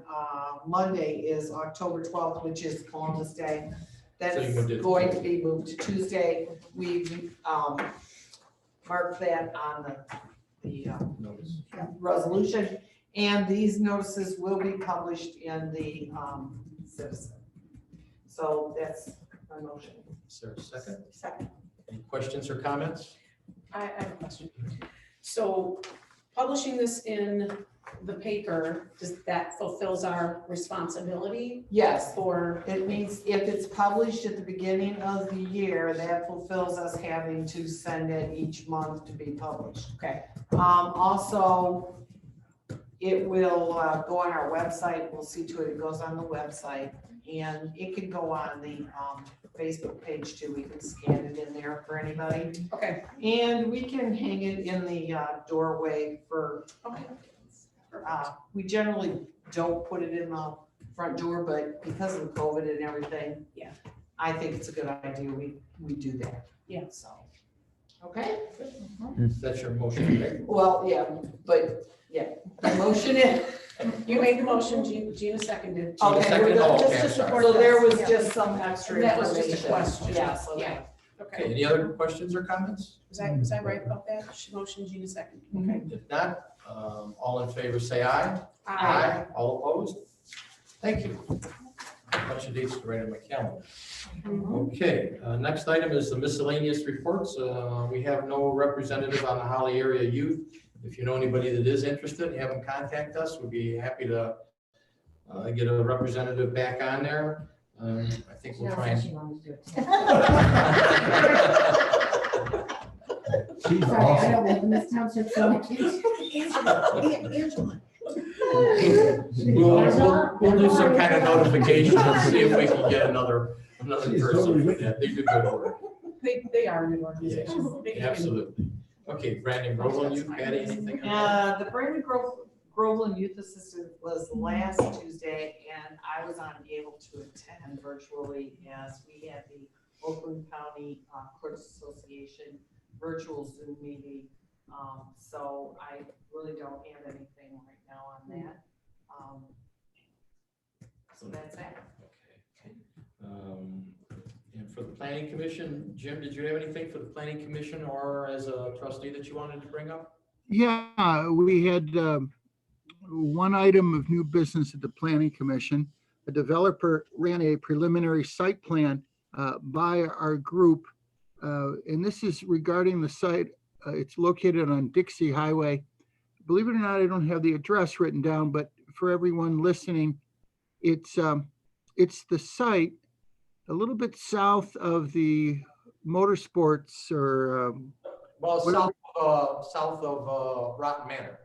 Monday is October 12th, which is Columbus Day. That's So you moved it to going to be moved to Tuesday. We've marked that on the Notice. resolution. And these notices will be published in the Citizen. So that's my motion. Is there a second? Second. Any questions or comments? I have a question. So publishing this in the paper, that fulfills our responsibility Yes, for? it means if it's published at the beginning of the year, that fulfills us having to send it each month to be published. Okay. Also, it will go on our website. We'll see to it, it goes on the website, and it can go on the Facebook page too. We can scan it in there for anybody. Okay. And we can hang it in the doorway for, Okay. we generally don't put it in the front door, but because of COVID and everything. Yeah. I think it's a good idea. We do that. Yeah. So, okay. That's your motion, right? Well, yeah, but yeah, the motion is. You made the motion, Gina seconded. Gina Okay, seconded. we're Oh, just okay, to I'm sorry. support. So there was Yeah. just some extra That was information. just a question. Yes, okay. Yeah. Okay, Okay. any other questions or comments? Was I right about that? Motion, Gina seconded. Okay. If not, all in favor, say aye. All opposed? Thank you. A bunch of dates to write on my calendar. Okay, next item is the miscellaneous reports. We have no representative on the Holly area youth. If you know anybody that is interested, have them contact us. We'd be happy to get a representative back on there. I think we'll try and. She's Sorry, I awesome. don't live in this township, so. We'll do some kind of notification and see if we can get another She's person. totally- Yeah, they do good work. They are a good organization. They can- Absolutely. Okay, Brandon Groveland, you, Patty, anything? on that? The Brandon Groveland Youth Assistant was last Tuesday, and I was unable to attend virtually as we had the Oakland County Courts Association virtual Zoom meeting. So I really don't have anything right now on that. So that's that. Okay. And for the planning commission, Jim, did you have anything for the planning commission or as a trustee that you wanted to bring up? Yeah, we had one item of new business at the planning commission. A developer ran a preliminary site plan by our group. And this is regarding the site. It's located on Dixie Highway. Believe it or not, I don't have the address written down, but for everyone listening, it's the site a little bit south of the motorsports or Well, What- south of Rotten Manor.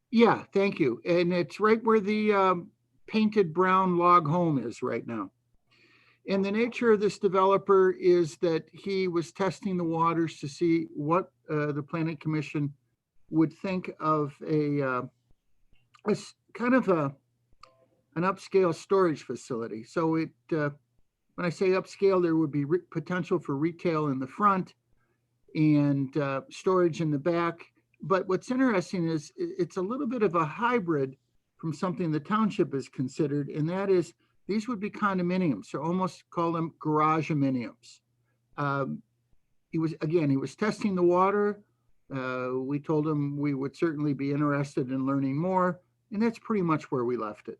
yeah, thank you. And it's right where the painted brown log home is right now. And the nature of this developer is that he was testing the waters to see what the planning commission would think of an upscale storage facility. So when I say upscale, there would be potential for retail in the front and storage in the back. But what's interesting is it's a little bit of a hybrid from something the township has considered, and that is these would be condominiums, so almost call them garage-aminiums. He was testing the water. We told him we would certainly be interested in learning more, and that's pretty much where we left it.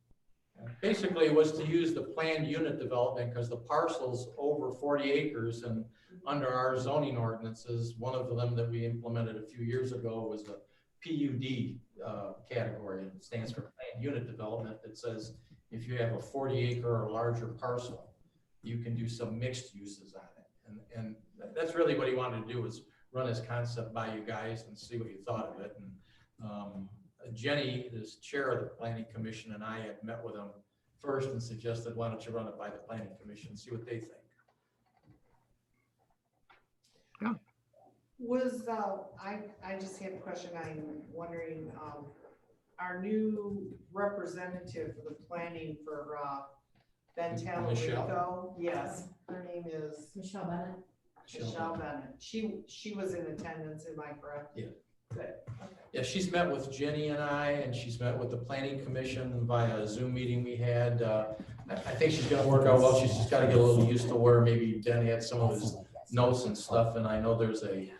Basically, it was to use the planned unit development because the parcel's over 40 acres and under our zoning ordinances, one of them that we implemented a few years ago was the PUD category. It stands for planned unit development that says if you have a 40 acre or larger parcel, you can do some mixed uses on it. And that's really what he wanted to do, is run his concept by you guys and see what you thought of it. And Jenny, this chair of the planning commission, and I had met with him first and suggested, why don't you run it by the planning commission and see what they think. Yeah. I just have a question. I'm wondering, our new representative for the planning for Ben Talarico. Yes, her name is Michelle Bennett. Michelle Bennett. She was in attendance, am I correct? Yeah. Good. Okay. Yeah, she's met with Jenny and I, and she's met with the planning commission via a Zoom meeting we had. I think she's gonna work out well. She's just gotta get a little used to where maybe Ben had some of his notes and stuff, and I know there's a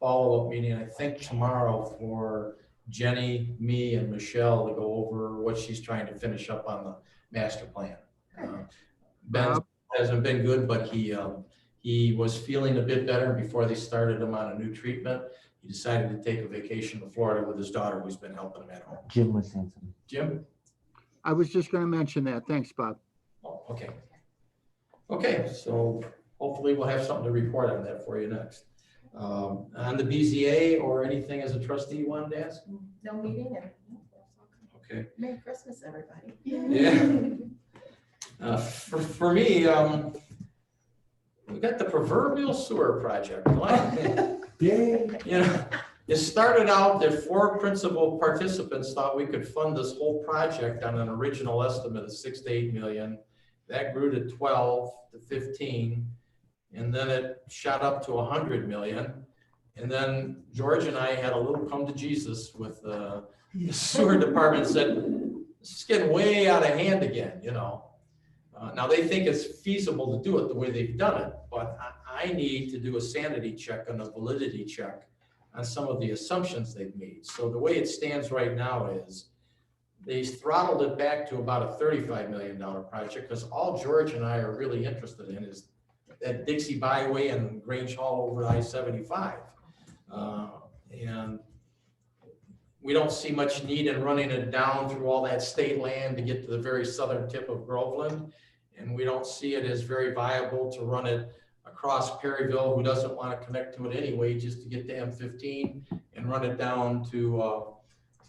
follow-up meeting, I think tomorrow, for Jenny, me, and Michelle to go over what she's trying to finish up on the master plan. Ben hasn't been good, but he was feeling a bit better before they started him on a new treatment. He decided to take a vacation to Florida with his daughter, who's been helping him at home. Jim was saying something. Jim? I was just going to mention that. Thanks, Bob. Oh, okay. Okay, so hopefully we'll have something to report on that for you next. On the BZA or anything as a trustee you wanted to ask? No meeting and Okay. Merry Christmas, everybody. Yeah. For me, we got the proverbial sewer project. Yay. You know, it started out that 4 principal participants thought we could fund this whole project on an original estimate of 6 to 8 million. That grew to 12 to 15. And then it shot up to 100 million. And then George and I had a little come to Jesus with the sewer department, said, this is getting way out of hand again, you know. Now they think it's feasible to do it the way they've done it, but I need to do a sanity check and a validity check on some of the assumptions they've made. So the way it stands right now is they throttled it back to about a $35 million project, because all George and I are really interested in is that Dixie Byway and Grange Hall over I-75. And we don't see much need in running it down through all that state land to get to the very southern tip of Groveland. And we don't see it as very viable to run it across Perryville, who doesn't want to connect to it anyway, just to get to M15 and run it down to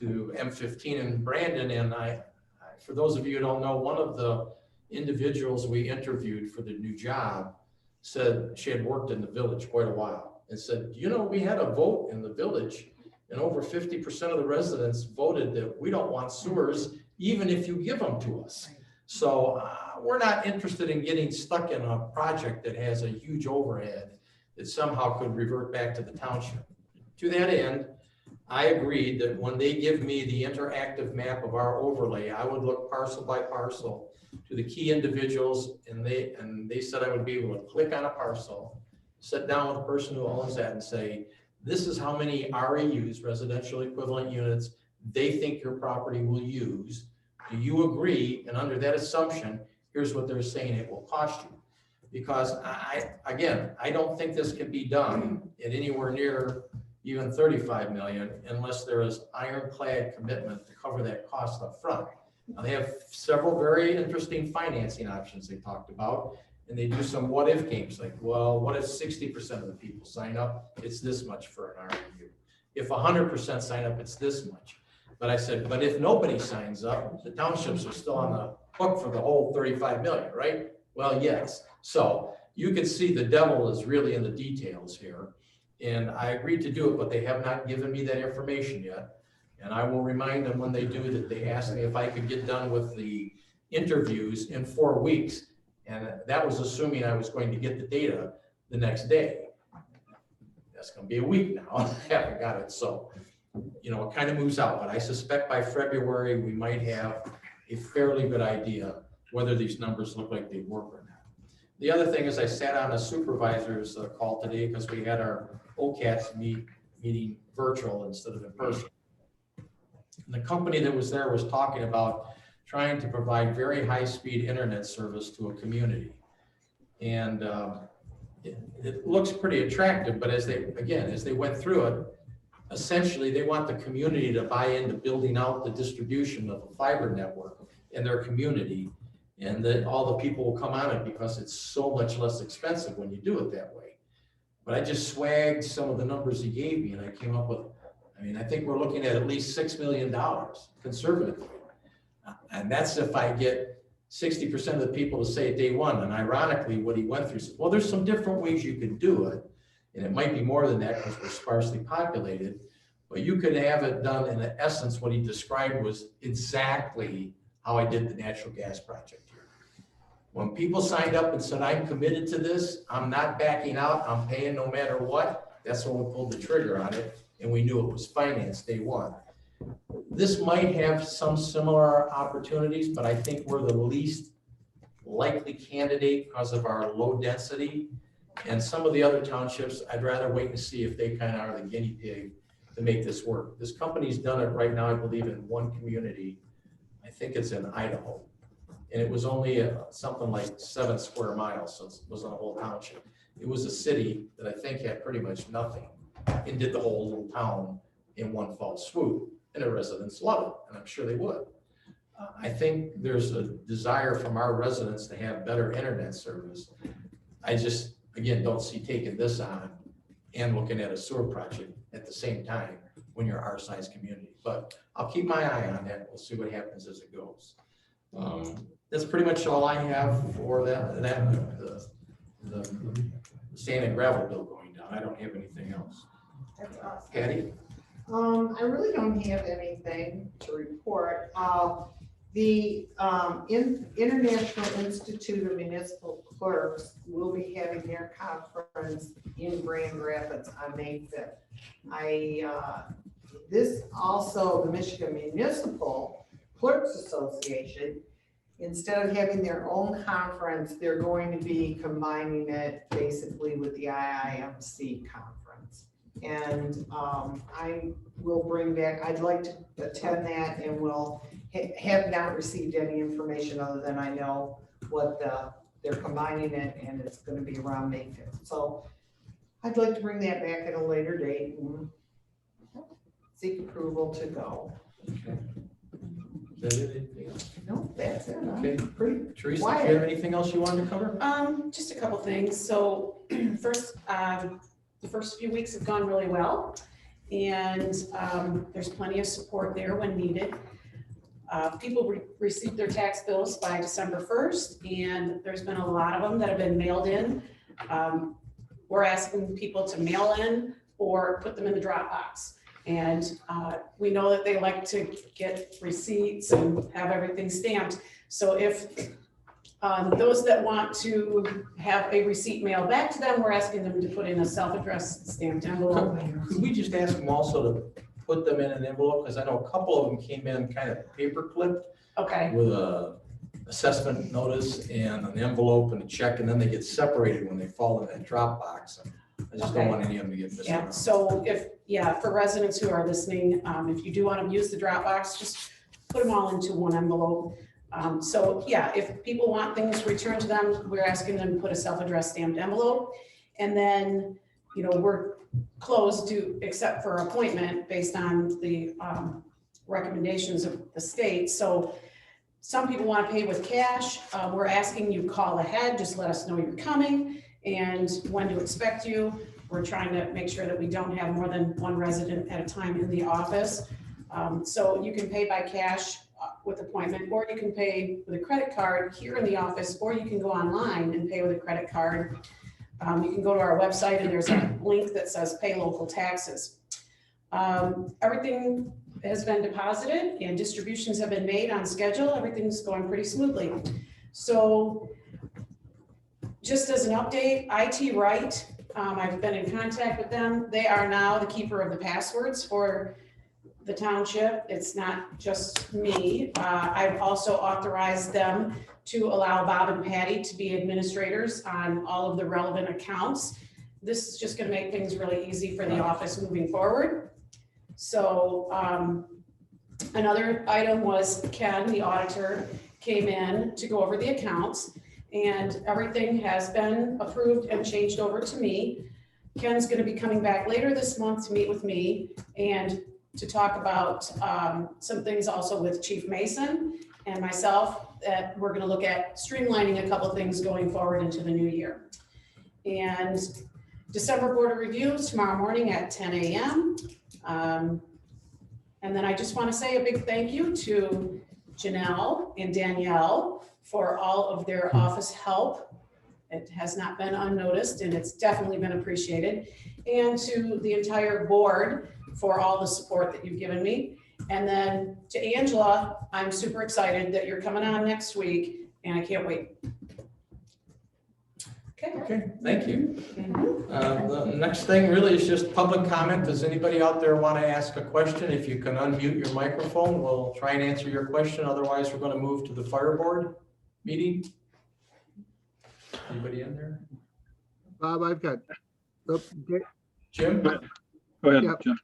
M15 in Brandon. And for those of you who don't know, one of the individuals we interviewed for the new job said she had worked in the village quite a while, and said, you know, we had a vote in the village and over 50% of the residents voted that we don't want sewers, even if you give them to us. So we're not interested in getting stuck in a project that has a huge overhead that somehow could revert back to the township. To that end, I agreed that when they give me the interactive map of our overlay, I would look parcel by parcel to the key individuals, and they said I would be able to click on a parcel, sit down with the person who owns that and say, this is how many REUs, residential equivalent units, they think your property will use. Do you agree? And under that assumption, here's what they're saying it will cost you. Because I don't think this can be done at anywhere near even 35 million unless there is ironclad commitment to cover that cost up front. Now, they have several very interesting financing options they talked about, and they do some what if games like, well, what if 60% of the people sign up? It's this much for an REU. If 100% sign up, it's this much. But I said, but if nobody signs up, the townships are still on the hook for the whole 35 million, right? Well, yes. So you can see the devil is really in the details here. And I agreed to do it, but they have not given me that information yet. And I will remind them when they do that they asked me if I could get done with the interviews in 4 weeks. And that was assuming I was going to get the data the next day. That's going to be a week now. I haven't got it. So, you know, it kind of moves out, but I suspect by February, we might have a fairly good idea whether these numbers look like they work or not. The other thing is I sat on a supervisor's call today because we had our OCATS meeting virtual instead of in person. And the company that was there was talking about trying to provide very high-speed internet service to a community. And it looks pretty attractive, but as they went through it, essentially they want the community to buy into building out the distribution of a fiber network in their community, and that all the people will come on it because it's so much less expensive when you do it that way. But I just swagged some of the numbers he gave me, and I came up with, I think we're looking at least $6 million conservatively. And that's if I get 60% of the people to say it day one. And ironically, what he went through said, well, there's some different ways you can do it. And it might be more than that because we're sparsely populated, but you could have it done in essence. What he described was exactly how I did the natural gas project here. When people signed up and said, I'm committed to this, I'm not backing out, I'm paying no matter what, that's when we pulled the trigger on it, and we knew it was financed day one. This might have some similar opportunities, but I think we're the least likely candidate because of our low density. And some of the other townships, I'd rather wait and see if they kind of are the guinea pig to make this work. This company's done it right now, I believe, in one community. I think it's in Idaho. And it was only something like 7 square miles, so it wasn't a whole township. It was a city that I think had pretty much nothing and did the whole little town in one fell swoop. And the residents love it, and I'm sure they would. I think there's a desire from our residents to have better internet service. I just, again, don't see taking this on and looking at a sewer project at the same time when you're our size community. But I'll keep my eye on that. We'll see what happens as it goes. That's pretty much all I have for the sand and gravel bill going down. I don't have anything else. That's awesome. Patty? I really don't have anything to report. The International Institute of Municipal Clerks will be having their conference in Grand Rapids on May 5th. This also, the Michigan Municipal Clerks Association, instead of having their own conference, they're going to be combining it basically with the IIMC conference. And I will bring back, I'd like to attend that, and will have not received any information other than I know what they're combining it, and it's going to be around May 5th. So I'd like to bring that back at a later date and seek approval to go. Okay. Is that it? Anything else? No, that's it. Okay. I'm pretty Teresa, do quiet. you have anything else you wanted to cover? Just a couple things. So first, the first few weeks have gone really well, and there's plenty of support there when needed. People received their tax bills by December 1st, and there's been a lot of them that have been mailed in. We're asking people to mail in or put them in the drop box. And we know that they like to get receipts and have everything stamped. So if Those that want to have a receipt mailed back to them, we're asking them to put in a self-addressed stamped envelope. Could we just ask them also to put them in an envelope? Because I know a couple of them came in kind of paper clipped Okay, with a assessment notice and an envelope and a check, and then they get separated when they fall in that drop box. I just don't want any of them to get missed yeah, around. so for residents who are listening, if you do want to use the Dropbox, just put them all into one envelope. If people want things returned to them, we're asking them to put a self-addressed stamped envelope. And then, we're closed except for appointment based on the recommendations of the state. So some people want to pay with cash. We're asking you call ahead, just let us know you're coming and when to expect you. We're trying to make sure that we don't have more than one resident at a time in the office. So you can pay by cash with appointment, or you can pay with a credit card here in the office, or you can go online and pay with a credit card. You can go to our website and there's a link that says pay local taxes. Everything has been deposited and distributions have been made on schedule. Everything's going pretty smoothly. So just as an update, IT Right, I've been in contact with them. They are now the keeper of the passwords for the township. It's not just me. I've also authorized them to allow Bob and Patty to be administrators on all of the relevant accounts. This is just going to make things really easy for the office moving forward. So another item was Ken, the auditor, came in to go over the accounts, and everything has been approved and changed over to me. Ken's going to be coming back later this month to meet with me and to talk about some things also with Chief Mason and myself, that we're going to look at streamlining a couple of things going forward into the new year. And December Board of Reviews tomorrow morning at 10 a.m. And then I just want to say a big thank you to Janelle and Danielle for all of their office help. It has not been unnoticed and it's definitely been appreciated. And to the entire board for all the support that you've given me. And then to Angela, I'm super excited that you're coming on next week and I can't wait. Okay, thank you. The next thing really is just public comment. Does anybody out there want to ask a question? If you can unmute your microphone, we'll try and answer your question. Otherwise, we're going to move to the fire board meeting. Anybody in there? Bob, I've got, oh, Jim? Go ahead, Yep. Jim.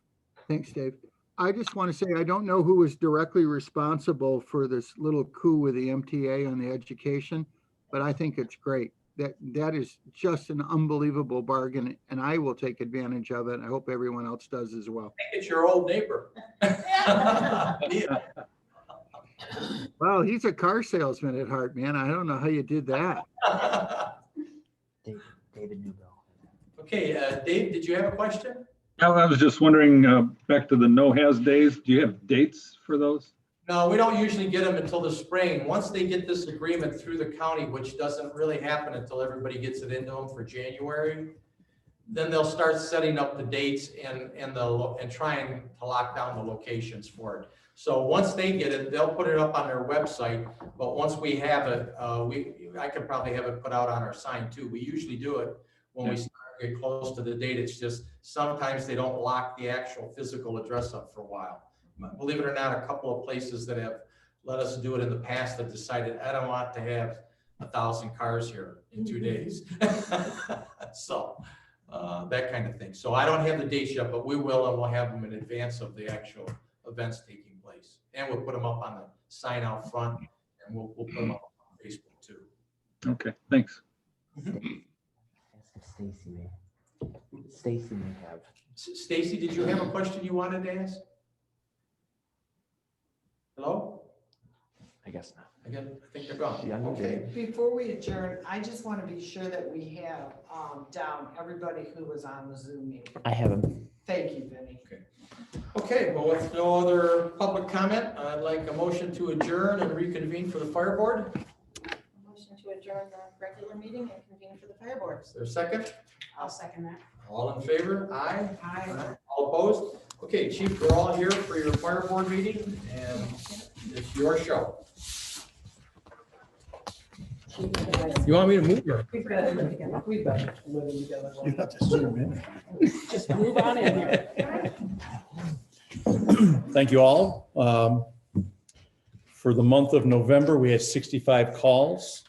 thanks, Dave. I just want to say, I don't know who was directly responsible for this little coup with the MTA on the education, but I think it's great. That is just an unbelievable bargain, and I will take advantage of it. I hope everyone else does as well. I think it's your old neighbor. Yeah. Well, he's a car salesman at heart, man. I don't know how you did that. David Newbell. Okay, Dave, did you have a question? I was just wondering, back to the no-has days, do you have dates for those? No, we don't usually get them until the spring. Once they get this agreement through the county, which doesn't really happen until everybody gets it into them for January, then they'll start setting up the dates and trying to lock down the locations for it. So once they get it, they'll put it up on their website. But once we have it, I could probably have it put out on our sign too. We usually do it when we start to get close to the date. It's just sometimes they don't lock the actual physical address up for a while. Believe it or not, a couple of places that have let us do it in the past have decided, I don't want to have 1,000 cars here in 2 days. So that kind of thing. So I don't have the dates yet, but we will, and we'll have them in advance of the actual events taking place. And we'll put them up on the sign out front, and we'll put them up on Facebook too. Okay, thanks. Ask if Stacy may have. Stacy, did you have a question you wanted to ask? Hello? I guess not. Again, I think they're gone. Yeah, no, Okay. Before we adjourn, I just want to be sure that we have down everybody who was on the Zoom meeting. I have him. Thank you, Vinnie. Okay, well, with no other public comment, I'd like a motion to adjourn and reconvene for the fire board. Motion to adjourn the regular meeting and convene for the fire board. Is there a second? I'll second that. All in favor? Aye. Aye. All opposed? Okay, Chief, we're all here for your fire board meeting, and it's your show. You want me to move or? We've got to live together. We've got to live together. You have to zoom in. Just move on in here. Thank you all. For the month of November, we had 65 calls,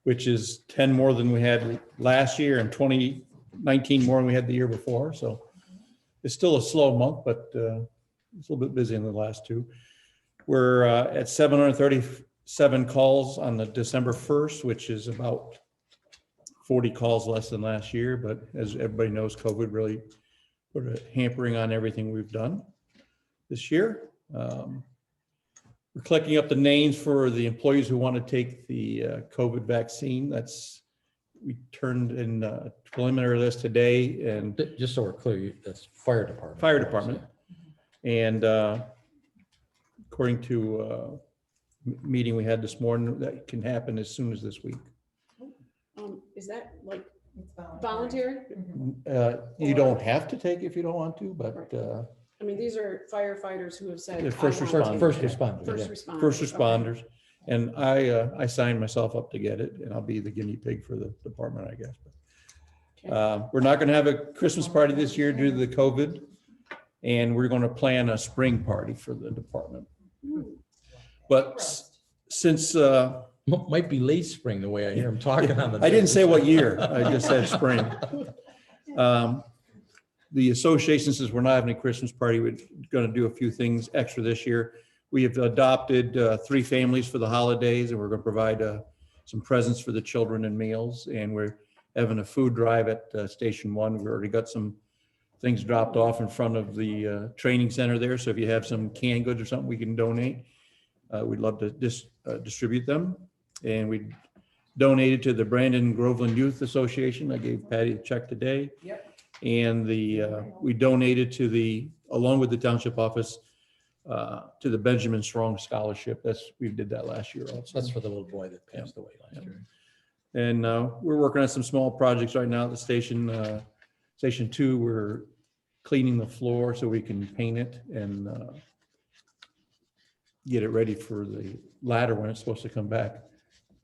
which is 10 more than we had last year and 19 more than we had the year before. So it's still a slow month, but it's a little bit busy in the last two. We're at 737 calls on the December 1st, which is about 40 calls less than last year. But as everybody knows, COVID really put a hampering on everything we've done this year. We're collecting up the names for the employees who want to take the COVID vaccine. We turned in a preliminary list today, and Just so we're clear, that's fire department. fire department. And according to a meeting we had this morning, that can happen as soon as this week. Is that like It's voluntary? You don't have to take it if you don't want to, but I mean, these are firefighters who have said. They're first I want to responders. First take it. responders. First yeah. responders. first okay. responders. And I signed myself up to get it, and I'll be the guinea pig for the department, I guess. We're not going to have a Christmas party this year due to the COVID, and we're going to plan a spring party for the department. But since Might be late spring, the way I hear him talking on the. I didn't say what year, I just said spring. The association says we're not having a Christmas party. We're going to do a few things extra this year. We have adopted 3 families for the holidays, and we're going to provide some presents for the children and meals. And we're having a food drive at Station 1. We've already got some things dropped off in front of the training center there. So if you have some canned goods or something we can donate, we'd love to distribute them. And we donated to the Brandon Groveland Youth Association. I gave Patty a check today. Yep. And we donated along with the township office, to the Benjamin Strong Scholarship. We did that last year also. That's for the little boy that passed away last year. And we're working on some small projects right now at the station. Station 2, we're cleaning the floor so we can paint it and get it ready for the ladder when it's supposed to come back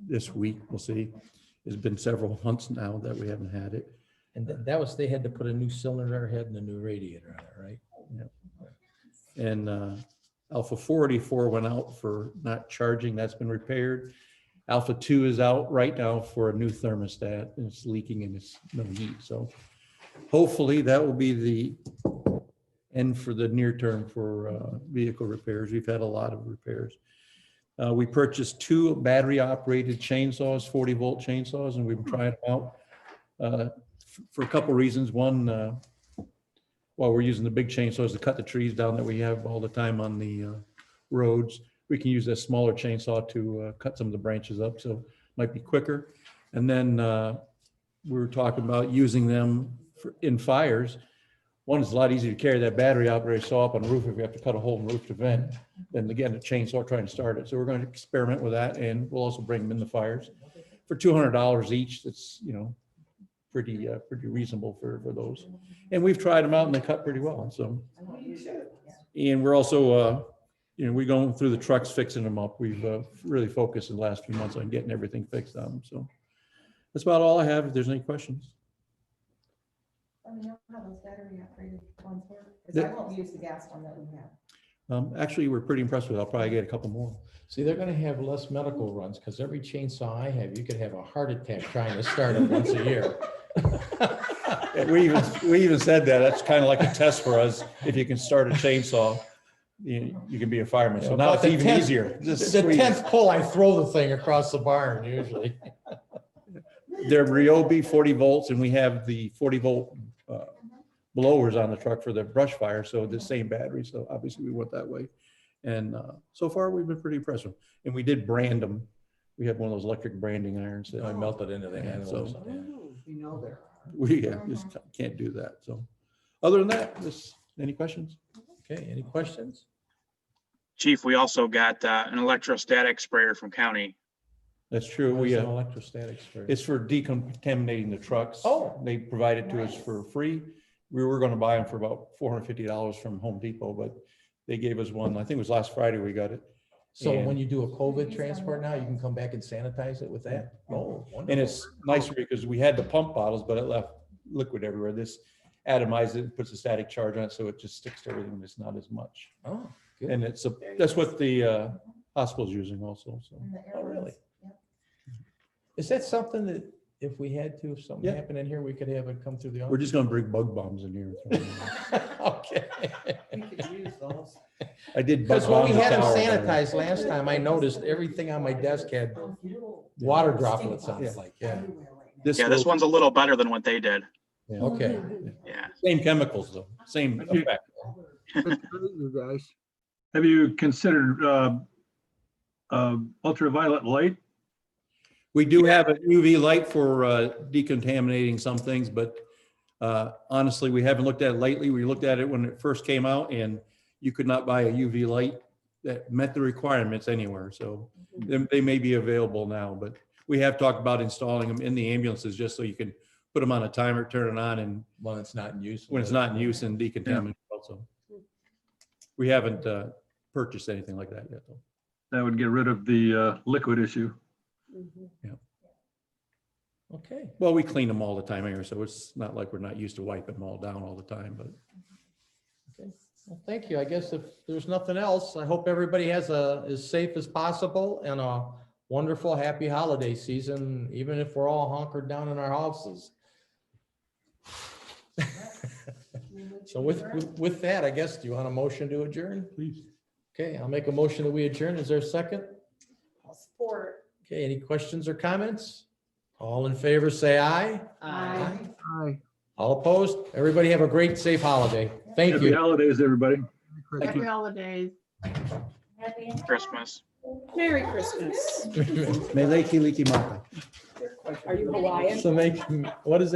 this week. We'll see. It's been several months now that we haven't had it. And that was, they had to put a new cylinder head and a new radiator on it, right? And Alpha 484 went out for not charging. That's been repaired. Alpha 2 is out right now for a new thermostat, and it's leaking and it's no heat. So hopefully that will be the end for the near term for vehicle repairs. We've had a lot of repairs. We purchased 2 battery operated chainsaws, 40-volt chainsaws, and we've been trying them out for a couple reasons. One, while we're using the big chainsaws to cut the trees down that we have all the time on the roads, we can use a smaller chainsaw to cut some of the branches up, so it might be quicker. And then we were talking about using them in fires. One, is a lot easier to carry that battery operated saw up on the roof if we have to cut a hole in the roof to vent than again a chainsaw trying to start it. So we're going to experiment with that, and we'll also bring them in the fires for $200 each. That's pretty reasonable for those. And we've tried them out and they cut pretty well. So, and we're also we're going through the trucks fixing them up. We've really focused in the last few months on getting everything fixed on them. So that's about all I have. If there's any questions. Let me know how those battery operated ones work, because I won't use the gas one that we have. Actually, we're pretty impressed with it. I'll probably get a couple more. See, they're gonna have less medical runs, because every chainsaw I have, you could have a heart attack trying to start it once a year. Yeah, we even said that. That's kind of like a test for us. If you can start a chainsaw, you can be a fireman. So now it's even easier. The 10th pull, I throw the thing across the barn usually. They're Ryobi 40 volts, and we have the 40 volt blowers on the truck for the brush fire. So the same battery. So obviously we went that way. And so far we've been pretty impressed with them. And we did brand them. We had one of those electric branding irons that I melted into the handle. So We know there. we just can't do that. So other than that, any questions? Okay, any questions? Chief, we also got an electrostatic sprayer from county. That's true. What is We an electrostatic sprayer? it's for decontaminating the trucks. Oh. They provide it to us for free. We were going to buy them for about $450 from Home Depot, but they gave us one. I think it was last Friday we got it. So And- when you do a COVID transport now, you can come back and sanitize it with that? Oh, And wonderful. it's nicer because we had the pump bottles, but it left liquid everywhere. This atomizes it, puts a static charge on it, so it just sticks to everything. It's not as much. Oh, good. And that's what the hospital's using also, so. Oh, really? Is that something that if we had to, if something Yeah. happened in here, we could have it come through the office? We're just gonna bring bug bombs in here. Okay. I did. bug Because when we bomb the had them tower. sanitized last time, I noticed everything on my desk had water droplets on it, like, yeah. Yeah, this one's a little better than what they did. Okay. Yeah. Same chemicals though, same effect. Good for you guys. Have you considered ultraviolet light? We do have a UV light for decontaminating some things, but honestly, we haven't looked at it lately. We looked at it when it first came out and you could not buy a UV light that met the requirements anywhere. So they may be available now, but we have talked about installing them in the ambulances just so you can put them on a timer, turn it on, and When it's not in use. when it's not in use and decontaminate also. We haven't purchased anything like that yet though. That would get rid of the liquid issue. Okay. Well, we clean them all the time anyway, so it's not like we're not used to wiping them all down all the time, but. Okay. Well, thank you. I guess if there's nothing else, I hope everybody has as safe as possible and a wonderful, happy holiday season, even if we're all hunkered down in our houses. So with that, I guess, do you want a motion to adjourn? Please. Okay, I'll make a motion that we adjourn. Is there a second? I'll support. Okay, any questions or comments? All in favor, say aye. Aye. Hi. All opposed? Everybody have a great, safe holiday. Thank Happy you. holidays, everybody. Thank you. holidays. Christmas. Merry Christmas. Meleki Liki Maka. Are you Hawaiian? So make, what is that?